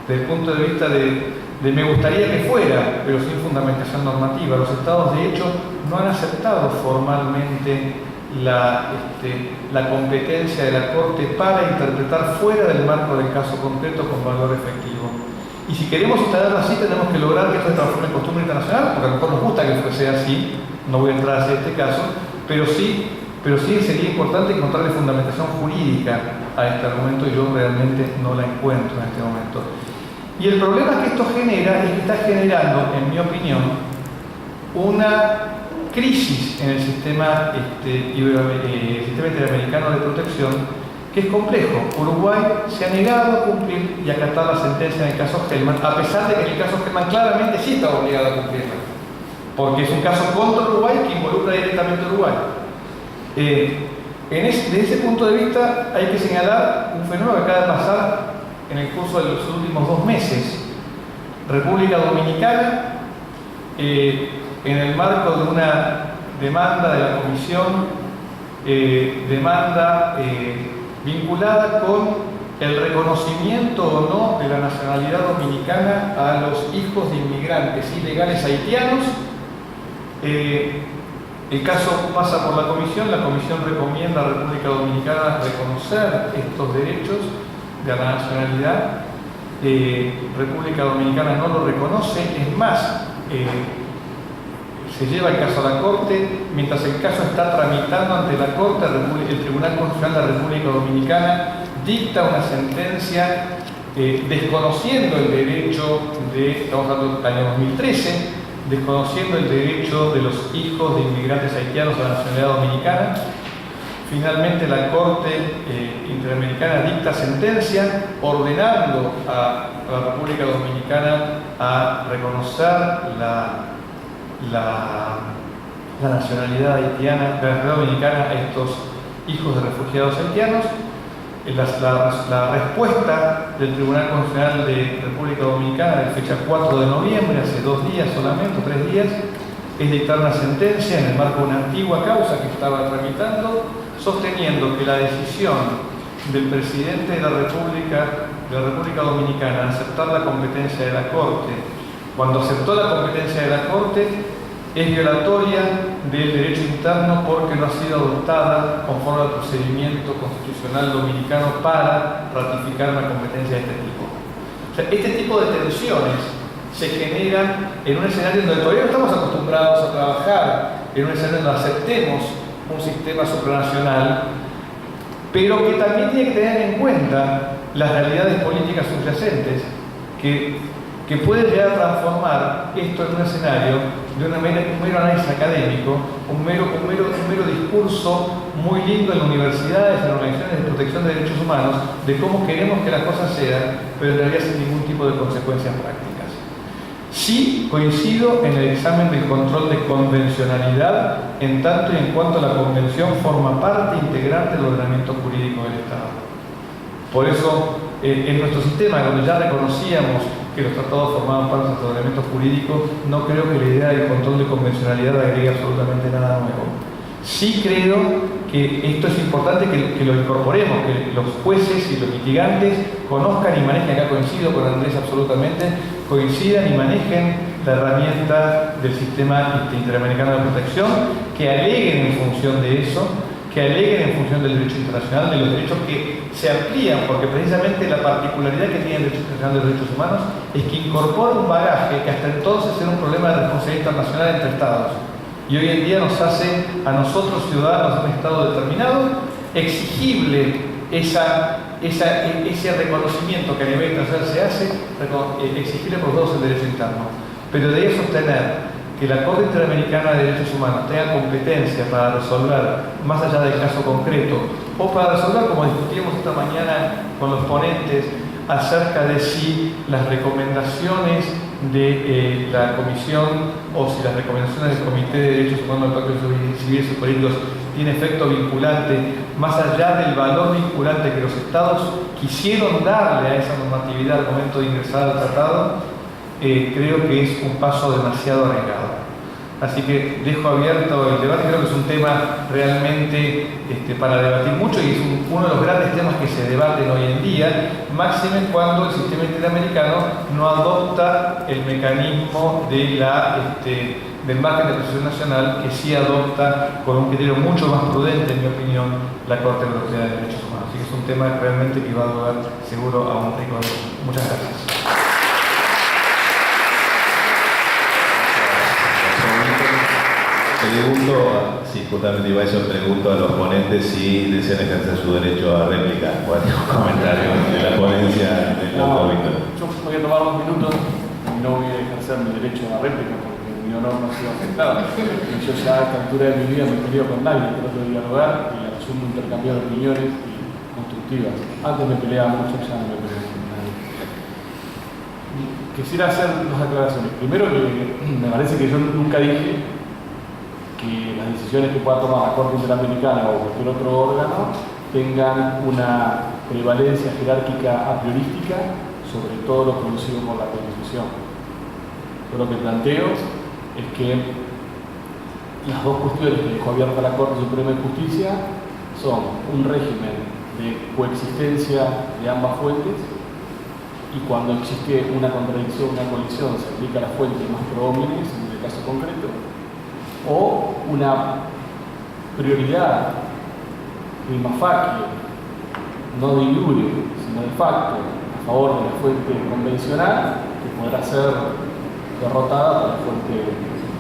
desde el punto de vista de me gustaría que fuera, pero sin fundamentación normativa. Los estados, de hecho, no han aceptado formalmente la competencia de la Corte para interpretar fuera del marco del caso concreto con valor efectivo. Y si queremos instalarlo así, tenemos que lograr que esto se transforme en costumbre internacional, porque a lo mejor nos gusta que sea así, no voy a entrar hacia este caso, pero sí sería importante encontrarle fundamentación jurídica a este argumento, y yo realmente no la encuentro en este momento. Y el problema que esto genera es que está generando, en mi opinión, una crisis en el sistema interamericano de protección, que es complejo. Uruguay se ha negado a cumplir y acatar la sentencia en el caso Gelman, a pesar de que en el caso Gelman claramente sí está obligado a cumplirla, porque es un caso contra Uruguay que involucra directamente a Uruguay. Desde ese punto de vista hay que señalar un fenómeno que acaba de pasar en el curso de los últimos 2 meses. República Dominicana, en el marco de una demanda de la Comisión demanda vinculada con el reconocimiento o no de la nacionalidad dominicana a los hijos de inmigrantes ilegales haitianos. El caso pasa por la comisión recomienda a la República Dominicana reconocer estos derechos de la nacionalidad. República Dominicana no lo reconoce, es más, se lleva el caso a la Corte. Mientras el caso está tramitando ante la Corte, el Tribunal Constitucional de la República Dominicana dicta una sentencia desconociendo el derecho estamos hablando del año 2013, desconociendo el derecho de los hijos de inmigrantes haitianos a la nacionalidad dominicana. Finalmente la Corte Interamericana dicta sentencia ordenando a la República Dominicana a reconocer la nacionalidad haitiana, la nacionalidad dominicana a estos hijos de refugiados haitianos. La respuesta del Tribunal Constitucional de República Dominicana de fecha 4 de noviembre, hace 2 días solamente, 3 días, es dictar una sentencia en el marco de una antigua causa que estaba tramitando, sosteniendo que la decisión del presidente de la República Dominicana de aceptar la competencia de la Corte, cuando aceptó la competencia de la Corte, es violatoria del derecho interno porque no ha sido adoptada conforme al procedimiento constitucional dominicano para ratificar una competencia de este tipo. O sea, este tipo de tensiones se generan en un escenario donde todavía no estamos acostumbrados a trabajar, en un escenario donde aceptemos un sistema supranacional, pero que también tiene que tener en cuenta las realidades políticas subyacentes que pueden llegar a transformar esto en un escenario de un mero análisis académico, un mero discurso muy lindo en universidades, en organizaciones de protección de derechos humanos, de cómo queremos que las cosas sean, pero en realidad sin ningún tipo de consecuencias prácticas. Sí coincido en el examen del control de convencionalidad, en tanto y en cuanto la convención forma parte integrante del ordenamiento jurídico del Estado. Por eso, en nuestro sistema, donde ya reconocíamos que los tratados formaban parte de nuestro ordenamiento jurídico, no creo que la idea del control de convencionalidad agregue absolutamente nada nuevo. Sí creo que esto es importante que lo incorporemos, que los jueces y los litigantes conozcan y manejen, acá coincido con Andrés absolutamente, coincidan y manejen la herramienta del sistema interamericano de protección, que aleguen en función de eso, que aleguen en función del derecho internacional, de los derechos que se amplían, porque precisamente la particularidad que tiene el derecho internacional de los derechos humanos es que incorpora un bagaje que hasta entonces era un problema de responsabilidad internacional entre Estados. Y hoy en día nos hace a nosotros, ciudadanos de un Estado determinado, exigible ese reconocimiento que a nivel internacional se hace, exigible por todos el derecho interno. Pero de eso sostener que la Corte Interamericana de Derechos Humanos tenga competencia para resolver, más allá del caso concreto, o para resolver, como discutimos esta mañana con los ponentes, acerca de si las recomendaciones de la Comisión o si las recomendaciones del Comité de Derechos Humanos del Pacto de Civiles y Políticos tienen efecto vinculante, más allá del valor vinculante que los Estados quisieron darle a esa normatividad al momento de ingresar al tratado, creo que es un paso demasiado arriesgado. Así que dejo abierto el debate, creo que es un tema realmente para debatir mucho y es uno de los grandes temas que se debaten hoy en día, máxime cuando el sistema interamericano no adopta el mecanismo del margen de protección nacional que sí adopta con un criterio mucho más prudente, en mi opinión, la Corte Europea de Derechos Humanos. Así que es un tema realmente que va a durar seguro a un rico debate. Muchas gracias. Pregunto, sí, justamente iba a eso, pregunto a los ponentes si desean ejercer su derecho a réplica o a comentario de la ponencia del doctor Víctor. Yo voy a tomar 2 minutos y no voy a ejercer mi derecho a réplica porque mi honor no ha sido afectado. Yo ya a esta altura de mi vida me peleo con nadie, trato de dialogar y asumo intercambiar opiniones y constructivas. Antes me peleaba mucho, ya no me peleo con nadie. Quisiera hacer 2 aclaraciones. Primero, que me parece que yo nunca dije que las decisiones que pueda tomar la Corte Interamericana o cualquier otro órgano tengan una prevalencia jerárquica a priorística sobre todo lo producido por la Constitución. Yo lo que planteo es que las dos cuestiones que dejó abierta la Corte Suprema de Justicia son un régimen de coexistencia de ambas fuentes, y cuando existe una contradicción, una colisión, se aplica la fuente más pro homines en el caso concreto, o una prioridad prima facie, no de iure, sino de facto, a favor de la fuente convencional, que podrá ser derrotada por la fuente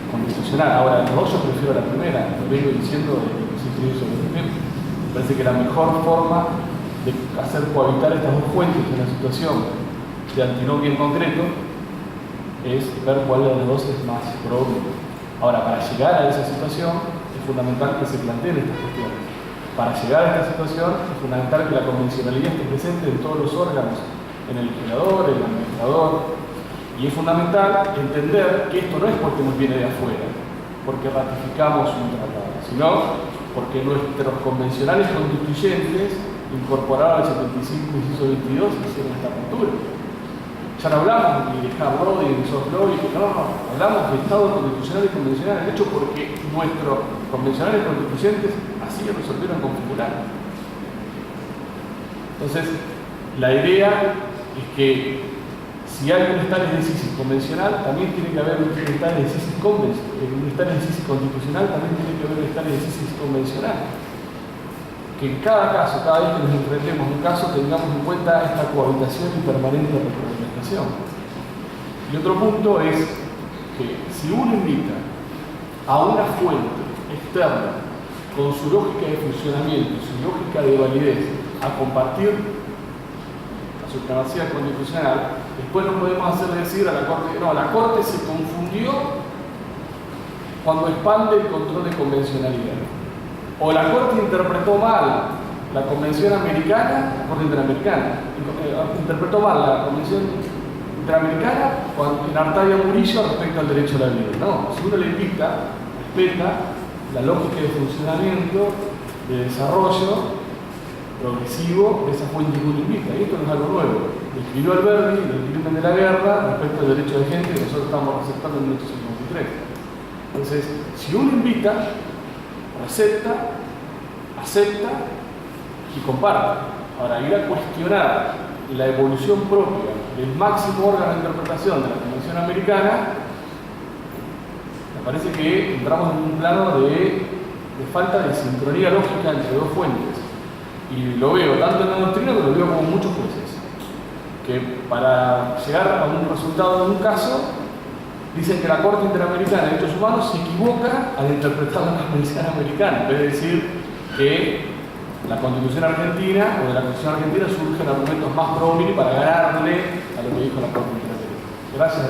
constitucional. Ahora, yo prefiero la primera, lo vengo diciendo desde que se escribió sobre este tema. Me parece que la mejor forma de hacer cohabitar estas dos fuentes en una situación de antinomia en concreto es ver cuál de las dos es más probable. Ahora, para llegar a esa situación es fundamental que se planteen estas cuestiones. Para llegar a esta situación es fundamental que la convencionalidad esté presente en todos los órganos, en el legislador, en el administrador, y es fundamental entender que esto no es porque nos viene de afuera, porque ratificamos un tratado, sino porque nuestros convencionales constituyentes incorporados al 75 inciso 22 hicieron esta apertura. Ya no hablamos ni de hard law ni de soft law, no, hablamos de Estado constitucional y convencional, de hecho porque nuestros convencionales constituyentes así resolvieron configurar. Entonces, la idea es que si hay un estado de decisis convencional, también tiene que haber un estado de decisis constitucional, también tiene que haber un estado de decisis convencional. Que en cada caso, cada vez que nos enfrentemos a un caso, tengamos en cuenta esta cohabitación y permanente retroalimentación. Y otro punto es que si uno invita a una fuente externa con su lógica de funcionamiento, su lógica de validez, a compartir la supremacía constitucional, después no podemos hacerle decir a la Corte, no, la Corte se confundió cuando expande el control de convencionalidad. O la Corte interpretó mal la Convención Americana, la Corte Interamericana, interpretó mal la Convención Interamericana en Artavia Murillo respecto al derecho a la vida. No, si uno le invita, respeta la lógica de funcionamiento, de desarrollo progresivo de esa fuente que uno invita. Y esto no es algo nuevo. Lo escribió Alberti, el crimen de la guerra, respecto al derecho de gente que nosotros estamos aceptando en 1853. Entonces, si uno invita, acepta y comparte. Ahora, ir a cuestionar la evolución propia del máximo órgano de interpretación de la Convención Americana, me parece que entramos en un plano de falta de sincronía lógica entre dos fuentes. Y lo veo tanto en la doctrina, pero lo veo como muchos jueces, que para llegar a un resultado de un caso, dicen que la Corte Interamericana de Derechos Humanos se equivoca al interpretar la Convención Americana, en vez de decir que la Constitución Argentina o de la Constitución Argentina surgen argumentos más pro homini para ganarle a lo que dijo la Corte Interamericana. Gracias.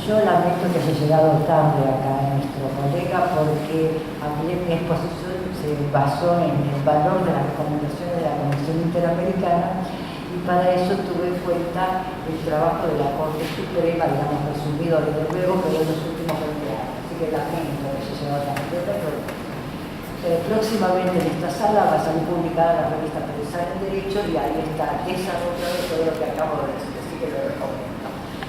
Yo lamento que haya llegado tarde acá nuestro colega porque mi exposición se basó en el valor de las recomendaciones de la Convención Interamericana y para eso tuve en cuenta el trabajo de la Corte Suprema, digamos resumido desde luego, pero en los últimos 20 años. Así que lamento que haya llegado tarde. Próximamente en esta sala va a salir publicada la revista Pensar en Derecho y ahí está desarrollado todo lo que acabo de decir, así que lo recomiendo.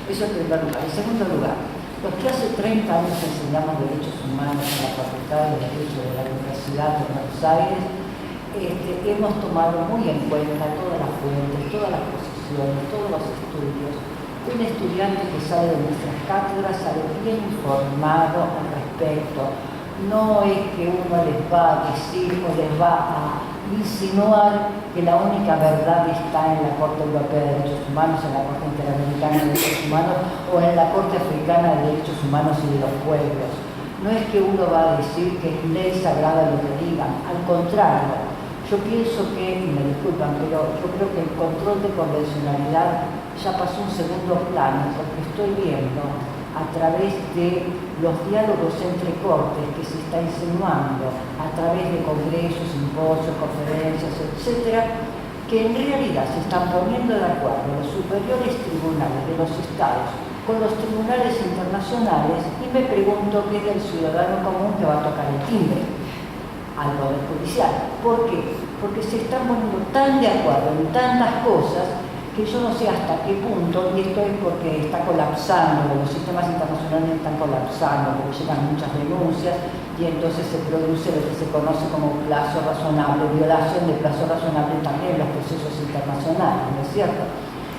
Eso en primer lugar. En segundo lugar, los que hace 30 años enseñamos derechos humanos en la Facultad de Derecho de la Universidad de Buenos Aires, hemos tomado muy en cuenta todas las fuentes, todas las posiciones, todos los estudios. Un estudiante que sale de nuestras cátedras sale bien informado al respecto. No es que uno les va a decir o les va a insinuar que la única verdad está en la Corte Europea de Derechos Humanos, en la Corte Interamericana de Derechos Humanos o en la Corte Africana de Derechos Humanos y de los Pueblos. No es que uno va a decir que es ley sagrada lo que digan, al contrario. Yo pienso que, y me disculpan, pero yo creo que el control de convencionalidad ya pasó un segundo plano, porque estoy viendo a través de los diálogos entre cortes que se está insinuando, a través de congresos, simposios, conferencias, etcétera, que en realidad se están poniendo de acuerdo los superiores tribunales de los estados con los tribunales internacionales y me pregunto qué es del ciudadano común que va a tocar el timbre al Poder Judicial. ¿Por qué? Porque se están poniendo tan de acuerdo en tantas cosas que yo no sé hasta qué punto, y esto es porque está colapsando, los sistemas internacionales están colapsando, porque llegan muchas denuncias y entonces se produce lo que se conoce como plazo razonable, violación de plazo razonable también en los procesos internacionales, ¿no es cierto?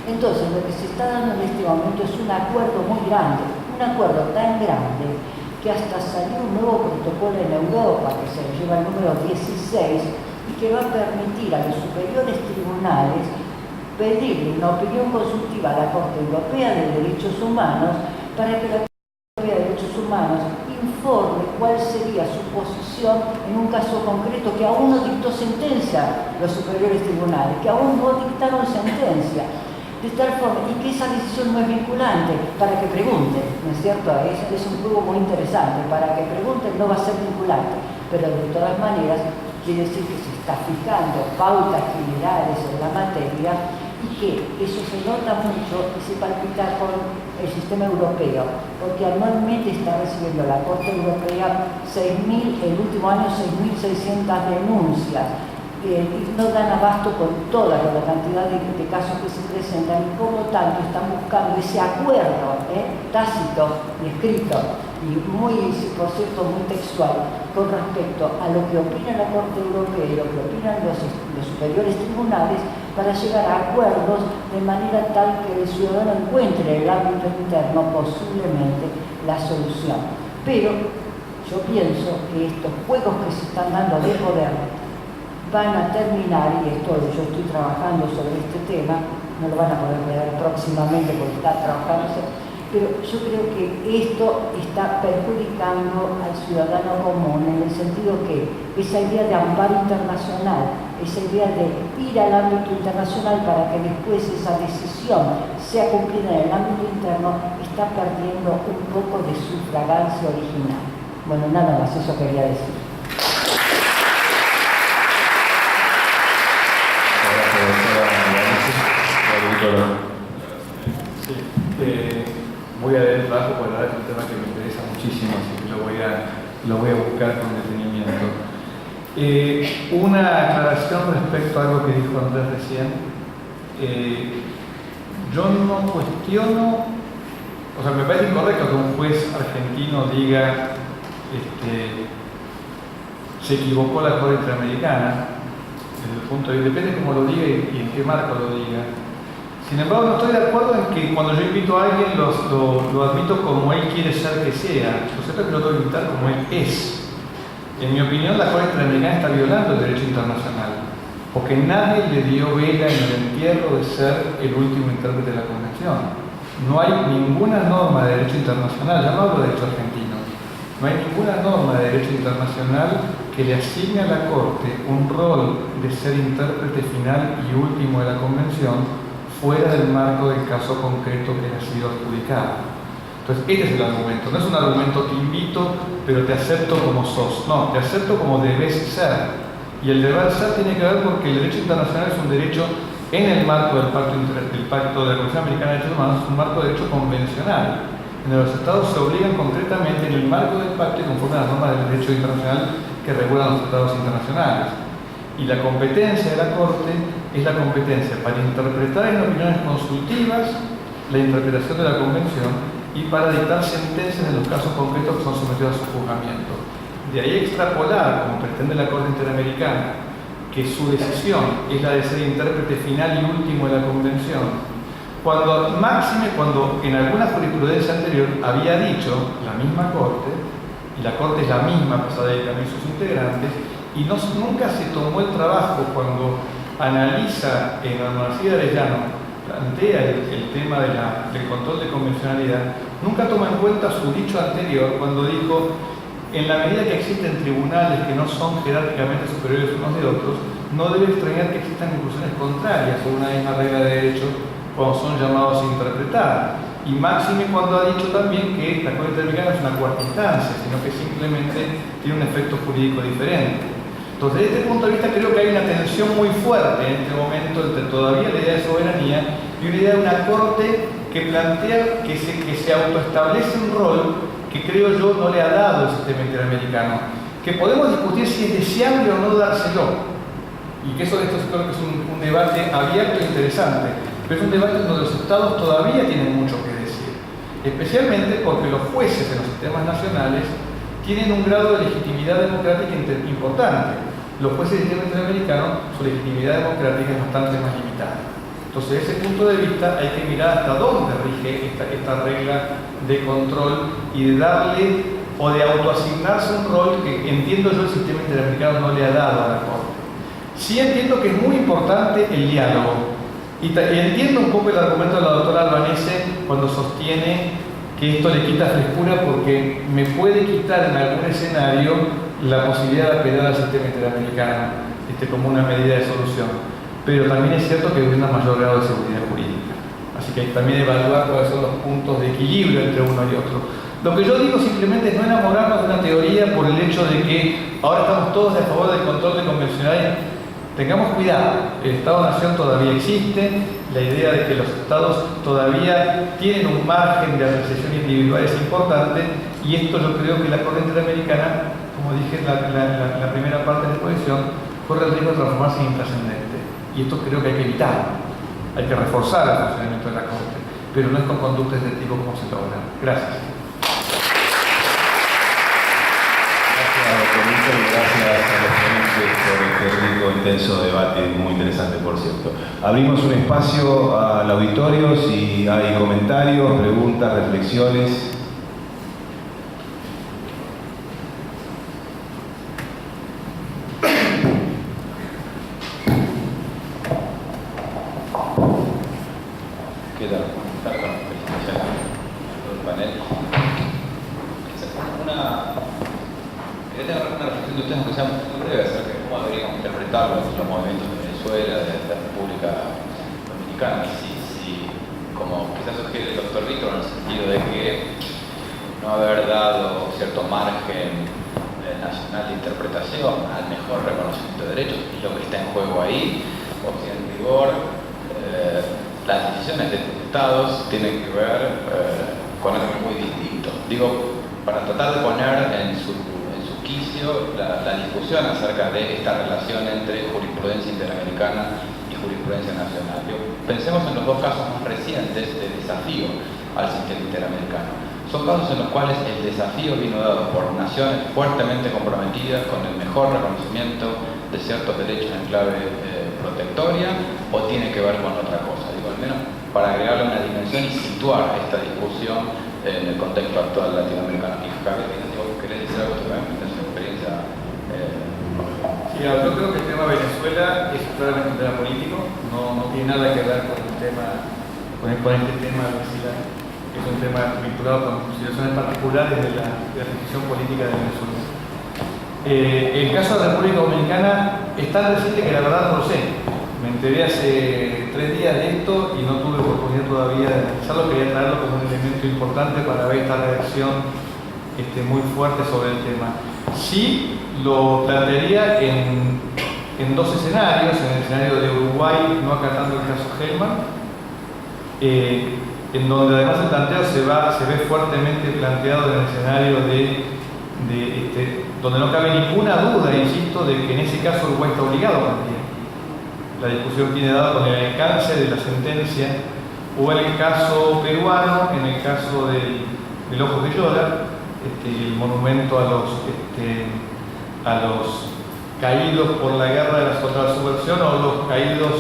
Entonces lo que se está dando en este momento es un acuerdo muy grande, un acuerdo tan grande que hasta salió un nuevo protocolo en Europa, que se lleva el número 16, y que va a permitir a los superiores tribunales pedirle una opinión consultiva a la Corte Europea de Derechos Humanos para que la Corte Europea de Derechos Humanos informe cuál sería su posición en un caso concreto que aún no dictó sentencia los superiores tribunales, que aún no dictaron sentencia, de tal forma, y que esa decisión no es vinculante, para que pregunten, ¿no es cierto? Es un juego muy interesante, para que pregunten no va a ser vinculante, pero de todas maneras quiere decir que se está fijando pautas generales en la materia y que eso se nota mucho y se palpita con el sistema europeo, porque anualmente está recibiendo la Corte Europea el último año 6.600 denuncias, y no dan abasto con toda la cantidad de casos que se presentan y por lo tanto están buscando ese acuerdo tácito y escrito y muy, por cierto, muy textual con respecto a lo que opina la Corte Europea y lo que opinan los superiores tribunales para llegar a acuerdos de manera tal que el ciudadano encuentre en el ámbito interno posiblemente la solución. Pero yo pienso que estos juegos que se están dando de poder van a terminar, y yo estoy trabajando sobre este tema, no lo van a poder ver próximamente porque está trabajándose, pero yo creo que esto está perjudicando al ciudadano común en el sentido que esa idea de amparo internacional, esa idea de ir al ámbito internacional para que después esa decisión sea cumplida en el ámbito interno, está perdiendo un poco de su fragancia original. Bueno, nada más, eso quería decir. Sí, voy a leer el trabajo porque la verdad es un tema que me interesa muchísimo, así que lo voy a buscar con detenimiento. Una aclaración respecto a algo que dijo Andrés recién. Yo no cuestiono, o sea, me parece incorrecto que un juez argentino diga se equivocó la Corte Interamericana. Desde el punto de vista, depende cómo lo diga y en qué marco lo diga. Sin embargo, no estoy de acuerdo en que cuando yo invito a alguien lo admito como él quiere ser que sea. Lo cierto es que lo tengo que invitar como él es. En mi opinión, la Corte Interamericana está violando el derecho internacional, porque nadie le dio vela en el entierro de ser el último intérprete de la Convención. No hay ninguna norma de derecho internacional, ya no hablo de derecho argentino, no hay ninguna norma de derecho internacional que le asigne a la Corte un rol de ser intérprete final y último de la Convención fuera del marco del caso concreto que le ha sido adjudicado. Entonces, este es el argumento. No es un argumento te invito, pero te acepto como sos. No, te acepto como debes ser. Y el deber ser tiene que ver porque el derecho internacional es un derecho en el marco del Pacto de la Convención Americana de Derechos Humanos, es un marco de derecho convencional. En los estados se obligan concretamente en el marco del pacto y conforme a las normas del derecho internacional que regulan los tratados internacionales. Y la competencia de la Corte es la competencia para interpretar en opiniones consultivas la interpretación de la Convención y para dictar sentencias en los casos concretos que son sometidos a su juzgamiento. De ahí extrapolar, como pretende la Corte Interamericana, que su decisión es la de ser intérprete final y último de la Convención, cuando en alguna jurisprudencia anterior había dicho la misma Corte, y la Corte es la misma a pesar de que también sus integrantes, y nunca se tomó el trabajo cuando analiza en la Universidad de Arellano, plantea el tema del control de convencionalidad, nunca toma en cuenta su dicho anterior cuando dijo: en la medida que existen tribunales que no son jerárquicamente superiores unos de otros, no debe extrañar que existan conclusiones contrarias sobre una misma regla de derecho cuando son llamados a interpretar. Y máxime cuando ha dicho también que la Corte Interamericana no es una cuarta instancia, sino que simplemente tiene un efecto jurídico diferente. Entonces, desde este punto de vista, creo que hay una tensión muy fuerte en este momento entre todavía la idea de soberanía y una idea de una Corte que plantea que se autoestablece un rol que creo yo no le ha dado el sistema interamericano, que podemos discutir si es deseable o no dárselo, y que esto creo que es un debate abierto e interesante, pero es un debate donde los estados todavía tienen mucho que decir, especialmente porque los jueces en los sistemas nacionales tienen un grado de legitimidad democrática importante. Los jueces del sistema interamericano, su legitimidad democrática es bastante más limitada. Entonces, desde ese punto de vista hay que mirar hasta dónde rige esta regla de control y de darle o de autoasignarse un rol que entiendo yo el sistema interamericano no le ha dado a la Corte. Sí entiendo que es muy importante el diálogo y entiendo un poco el argumento de la doctora Albanese cuando sostiene que esto le quita frescura porque me puede quitar en algún escenario la posibilidad de apelar al sistema interamericano como una medida de solución. Pero también es cierto que hay un mayor grado de seguridad jurídica. Así que hay que también evaluar cuáles son los puntos de equilibrio entre uno y otro. Lo que yo digo simplemente es no enamorarnos de una teoría por el hecho de que ahora estamos todos a favor del control de convencionales. Tengamos cuidado, el Estado-Nación todavía existe, la idea de que los Estados todavía tienen un margen de apreciación individual es importante, y esto yo creo que la Corte Interamericana, como dije en la primera parte de la exposición, corre el riesgo de transformarse en intrascendente. Y esto creo que hay que evitarlo. Hay que reforzar el funcionamiento de la Corte, pero no es con conductas de tipo como se logra. Gracias. Gracias a los ponentes por este rico, intenso debate, muy interesante por cierto. Abrimos un espacio al auditorio, si hay comentarios, preguntas, reflexiones. ¿Qué tal? Felicitaciones a todo el panel. Quería tener una reflexión de ustedes, aunque sea muy breve, acerca de cómo deberíamos interpretar los movimientos de Venezuela, de la República Dominicana, y como quizás sugiere el doctor Víctor, en el sentido de que no haber dado cierto margen nacional de interpretación al mejor reconocimiento de derechos y lo que está en juego ahí, o si en rigor las decisiones de los estados tienen que ver con algo muy distinto. Digo, para tratar de poner en su quicio la discusión acerca de esta relación entre jurisprudencia interamericana y jurisprudencia nacional. Pensemos en los dos casos más recientes de desafío al sistema interamericano. Son casos en los cuales el desafío vino dado por naciones fuertemente comprometidas con el mejor reconocimiento de ciertos derechos en clave protectoria, o tiene que ver con otra cosa. Digo, al menos para agregarle una dimensión y situar esta discusión en el contexto actual latinoamericano. Y Javier, ¿querés decir algo también de su experiencia? Sí, yo creo que el tema Venezuela es claramente un tema político, no tiene nada que ver con el tema, con este tema es un tema vinculado con situaciones particulares de la situación política de Venezuela. El caso de la República Dominicana es tan reciente que la verdad no lo sé. Me enteré hace 3 días de esto y no tuve oportunidad todavía de analizarlo. Quería traerlo como un elemento importante para ver esta reacción muy fuerte sobre el tema. Sí, lo plantearía en dos escenarios: en el escenario de Uruguay no acatando el caso Hellman, en donde además el planteo se ve fuertemente planteado en el escenario donde no cabe ninguna duda, insisto, de que en ese caso Uruguay está obligado a cumplir. La discusión tiene dado con el alcance de la sentencia, o en el caso peruano, en el caso del Ojo de Yola, el monumento a los caídos por la guerra contra la subversión, o los caídos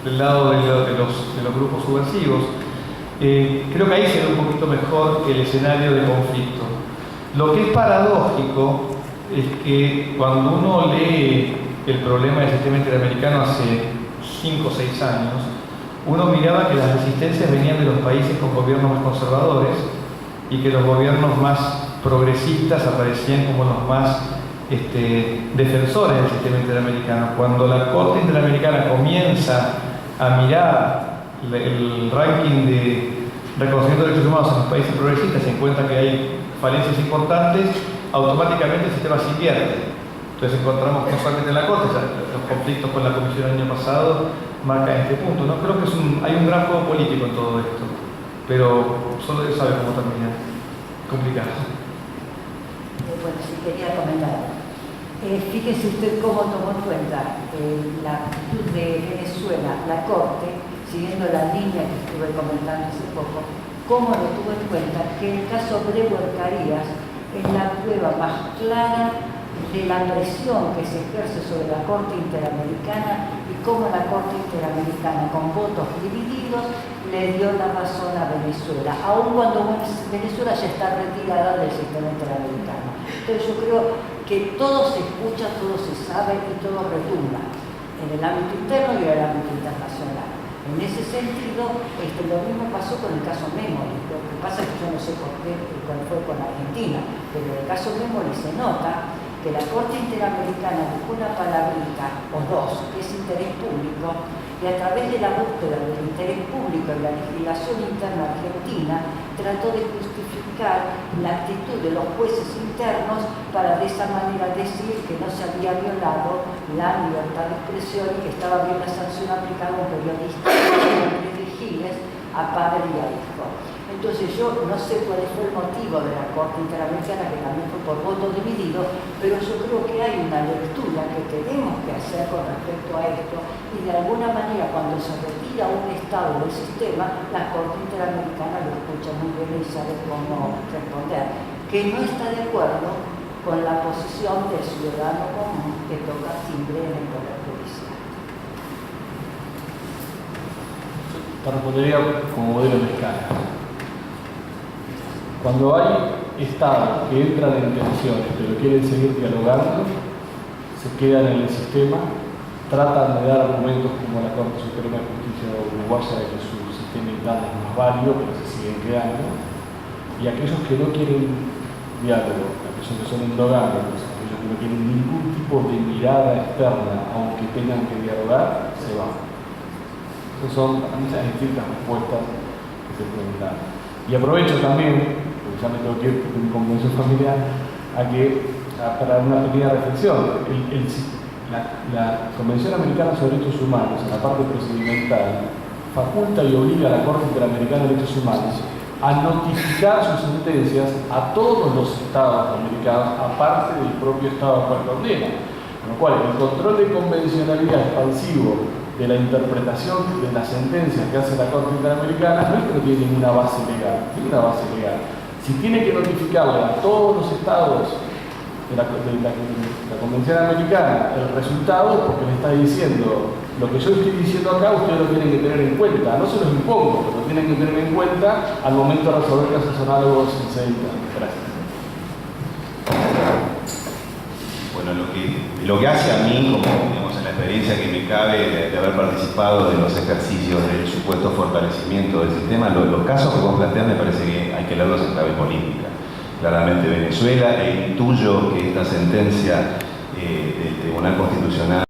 del lado de los grupos subversivos. Creo que ahí se ve un poquito mejor el escenario de conflicto. Lo que es paradójico es que cuando uno lee el problema del sistema interamericano hace 5 o 6 años, uno miraba que las resistencias venían de los países con gobiernos más conservadores y que los gobiernos más progresistas aparecían como los más defensores del sistema interamericano. Cuando la Corte Interamericana comienza a mirar el ranking de reconocimiento de derechos humanos en los países progresistas, se encuentra que hay falencias importantes, automáticamente el sistema se invierte. Entonces encontramos que no solamente en la Corte, los conflictos con la Comisión el año pasado marcan este punto. ¿No? Creo que hay un gran juego político en todo esto, pero solo Dios sabe cómo termina. Complicado. Bueno, sí quería comentar. Fíjese usted cómo tomó en cuenta la actitud de Venezuela, la Corte, siguiendo la línea que estuve comentando hace poco, cómo lo tuve en cuenta que el caso Brewer-Carías es la prueba más clara de la presión que se ejerce sobre la Corte Interamericana y cómo la Corte Interamericana, con votos divididos, le dio la razón a Venezuela, aun cuando Venezuela ya está retirada del sistema interamericano. Entonces yo creo que todo se escucha, todo se sabe y todo retumba en el ámbito interno y en el ámbito internacional. En ese sentido, lo mismo pasó con el caso Memoli. Lo que pasa es que yo no sé por qué cuál fue con Argentina, pero en el caso Memoli se nota que la Corte Interamericana buscó una palabrita o dos, que es interés público, y a través de la búsqueda del interés público en la legislación interna argentina, trató de justificar la actitud de los jueces internos para de esa manera decir que no se había violado la libertad de expresión y que estaba bien la sanción aplicada a un periodista de Giles, a padre y a hijo. Entonces yo no sé cuál fue el motivo de la Corte Interamericana, que también fue por voto dividido, pero yo creo que hay una lectura que tenemos que hacer con respecto a esto y de alguna manera cuando se retira un Estado del sistema, la Corte Interamericana lo escucha muy bien y sabe cómo responder, que no está de acuerdo con la posición del ciudadano común que toca timbre en el Poder Judicial. Te respondería como modelo mexicano. Cuando hay estados que entran en tensiones pero quieren seguir dialogando, se quedan en el sistema, tratan de dar argumentos como la Corte Suprema de Justicia Uruguaya de que su sistema interno es más válido, pero se siguen quedando, y aquellos que no quieren diálogo, aquellos que son endogámicos, aquellos que no quieren ningún tipo de mirada externa, aunque tengan que dialogar, se van. Esas son muchas distintas respuestas que se pueden dar. Y aprovecho también, porque ya me tengo que ir por mi convención familiar, para una pequeña reflexión. La Convención Americana sobre Derechos Humanos, en la parte procedimental, faculta y obliga a la Corte Interamericana de Derechos Humanos a notificar sus sentencias a todos los estados americanos, aparte del propio estado al cual condena. Con lo cual, el control de convencionalidad expansivo de la interpretación de las sentencias que hace la Corte Interamericana no es que no tiene ninguna base legal, tiene una base legal. Si tiene que notificarle a todos los estados de la Convención Americana el resultado, porque le está diciendo lo que yo estoy diciendo acá, ustedes lo tienen que tener en cuenta. No se los impongo, pero lo tienen que tener en cuenta al momento de resolver casos análogos en sedición. Gracias. Bueno, lo que hace a mí, como digamos, en la experiencia que me cabe de haber participado de los ejercicios del supuesto fortalecimiento del sistema, los casos que vos planteás me parece que hay que leerlos en clave política. Claramente Venezuela, e intuyo que esta sentencia del Tribunal Constitucional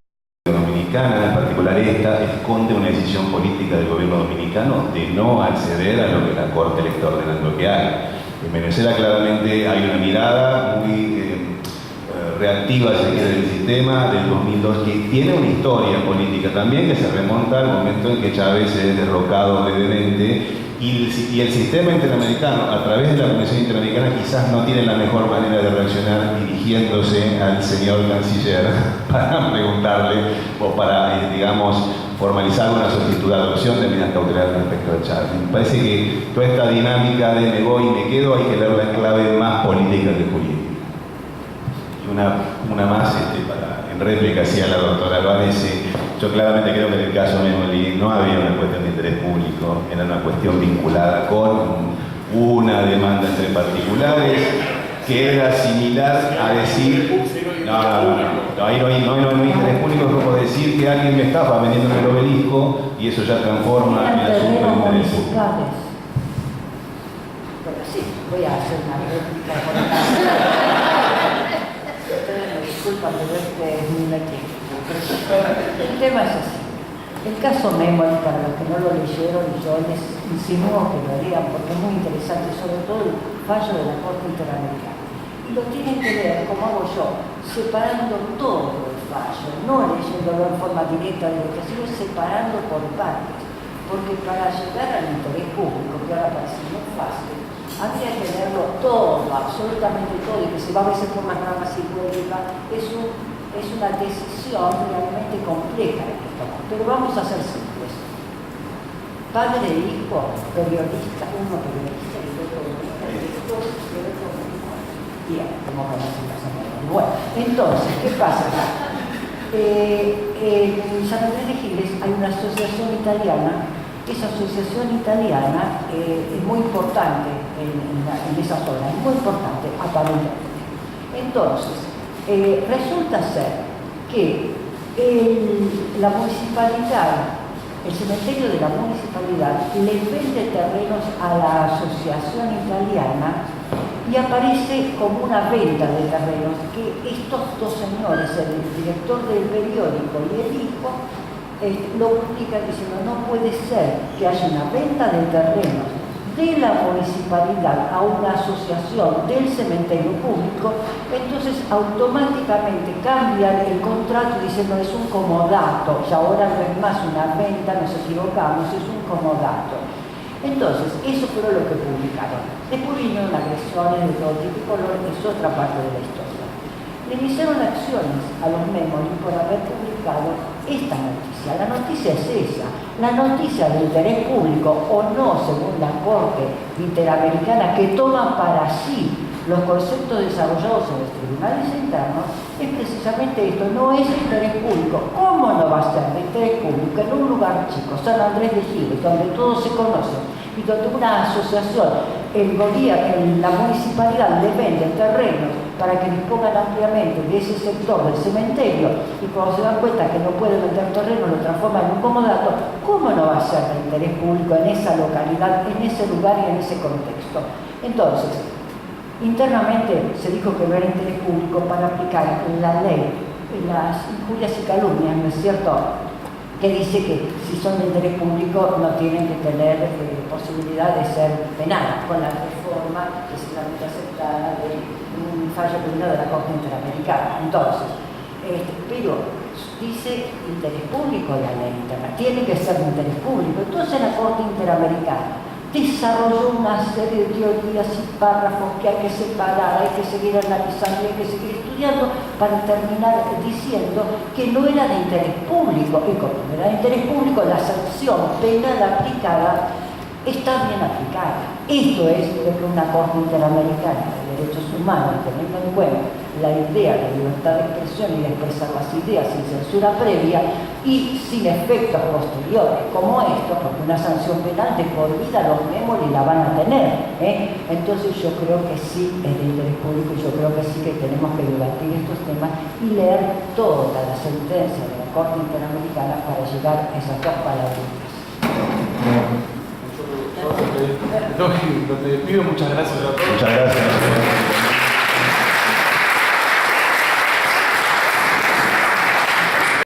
Dominicana, en particular esta, esconde una decisión política del gobierno dominicano de no acceder a lo que la Corte le está ordenando que haga. En Venezuela claramente hay una mirada muy reactiva, se quiere, del sistema del 2002, que tiene una historia política también que se remonta al momento en que Chávez es derrocado brevemente y el sistema interamericano, a través de la Convención Interamericana, quizás no tiene la mejor manera de reaccionar dirigiéndose al señor canciller para preguntarle o para, digamos, formalizar una solicitud de adopción de medidas cautelares respecto de Chávez. Me parece que toda esta dinámica de me voy y me quedo hay que leerla en clave más política que jurídica. Una más, en réplica hacia la doctora Albanese, yo claramente creo que en el caso Memoli no había una cuestión de interés público, era una cuestión vinculada con una demanda entre particulares que era similar a decir, ahí no hay interés público, es como decir que alguien me estafa vendiendo el obelisco y eso ya transforma en asunto de interés público. Pero sí, voy a hacer una réplica por acá. Disculpa, pero es muy eléctrico. El tema es así. El caso Memoli, para los que no lo leyeron, y yo les insinúo que lo lean porque es muy interesante, sobre todo el fallo de la Corte Interamericana. Y lo tienen que leer, como hago yo, separando todo el fallo, no leyéndolo en forma directa, sino separando por partes. Porque para llegar al interés público, que ahora parece muy fácil, habría que leerlo todo, absolutamente todo, y que se va a veces por las ramas y vuelva. Es una decisión realmente compleja de que tomar, pero vamos a ser simples. padre e hijo, periodista, uno periodista y otro comunista, bien, como conocen más o menos. Bueno, entonces, ¿qué pasa acá? En San Andrés de Giles hay una asociación italiana. Esa asociación italiana es muy importante en esa zona, es muy importante aparentemente. Entonces, resulta ser que la municipalidad, el cementerio de la municipalidad le vende terrenos a la asociación italiana y aparece como una venta de terrenos que estos dos señores, el director del periódico y el hijo, lo publican diciendo no puede ser que haya una venta de terrenos de la municipalidad a una asociación del cementerio público. Entonces automáticamente cambian el contrato diciendo es un comodato, y ahora no es más una venta, nos equivocamos, es un comodato. Entonces, eso fue lo que publicaron. Después vinieron agresiones de todo tipo y color, es otra parte de la historia. Le hicieron acciones a los Memoli por haber publicado esta noticia. La noticia es esa, la noticia de interés público o no, según la Corte Interamericana, que toma para sí los conceptos desarrollados en los tribunales internos, es precisamente esto, no es interés público. ¿Cómo no va a ser de interés público en un lugar chico, San Andrés de Giles, donde todos se conocen y donde una asociación, el gobierno, la municipalidad le vende terrenos para que dispongan ampliamente de ese sector del cementerio y cuando se dan cuenta que no pueden vender terreno lo transforman en un comodato? ¿Cómo no va a ser de interés público en esa localidad, en ese lugar y en ese contexto? Entonces, internamente se dijo que no era interés público para aplicar la ley, las injurias y calumnias, ¿no es cierto?, que dice que si son de interés público no tienen que tener posibilidad de ser penadas, con la reforma que es claramente aceptada de un fallo primero de la Corte Interamericana. Entonces, pero dice interés público la ley interna, tiene que ser de interés público. Entonces la Corte Interamericana desarrolló una serie de teorías y párrafos que hay que separar, hay que seguir analizando, hay que seguir estudiando para terminar diciendo que no era de interés público. Y como no era de interés público, la sanción penal aplicada está bien aplicada. Esto es lo que una Corte Interamericana de Derechos Humanos, teniendo en cuenta la idea de libertad de expresión y de expresar las ideas sin censura previa y sin efectos posteriores, como esto, porque una sanción penal de por vida los Memoli la van a tener. Entonces yo creo que sí es de interés público y yo creo que sí que tenemos que debatir estos temas y leer toda la sentencia de la Corte Interamericana para llegar a esas dos palabritas. Te despido, muchas gracias a todos. Muchas gracias.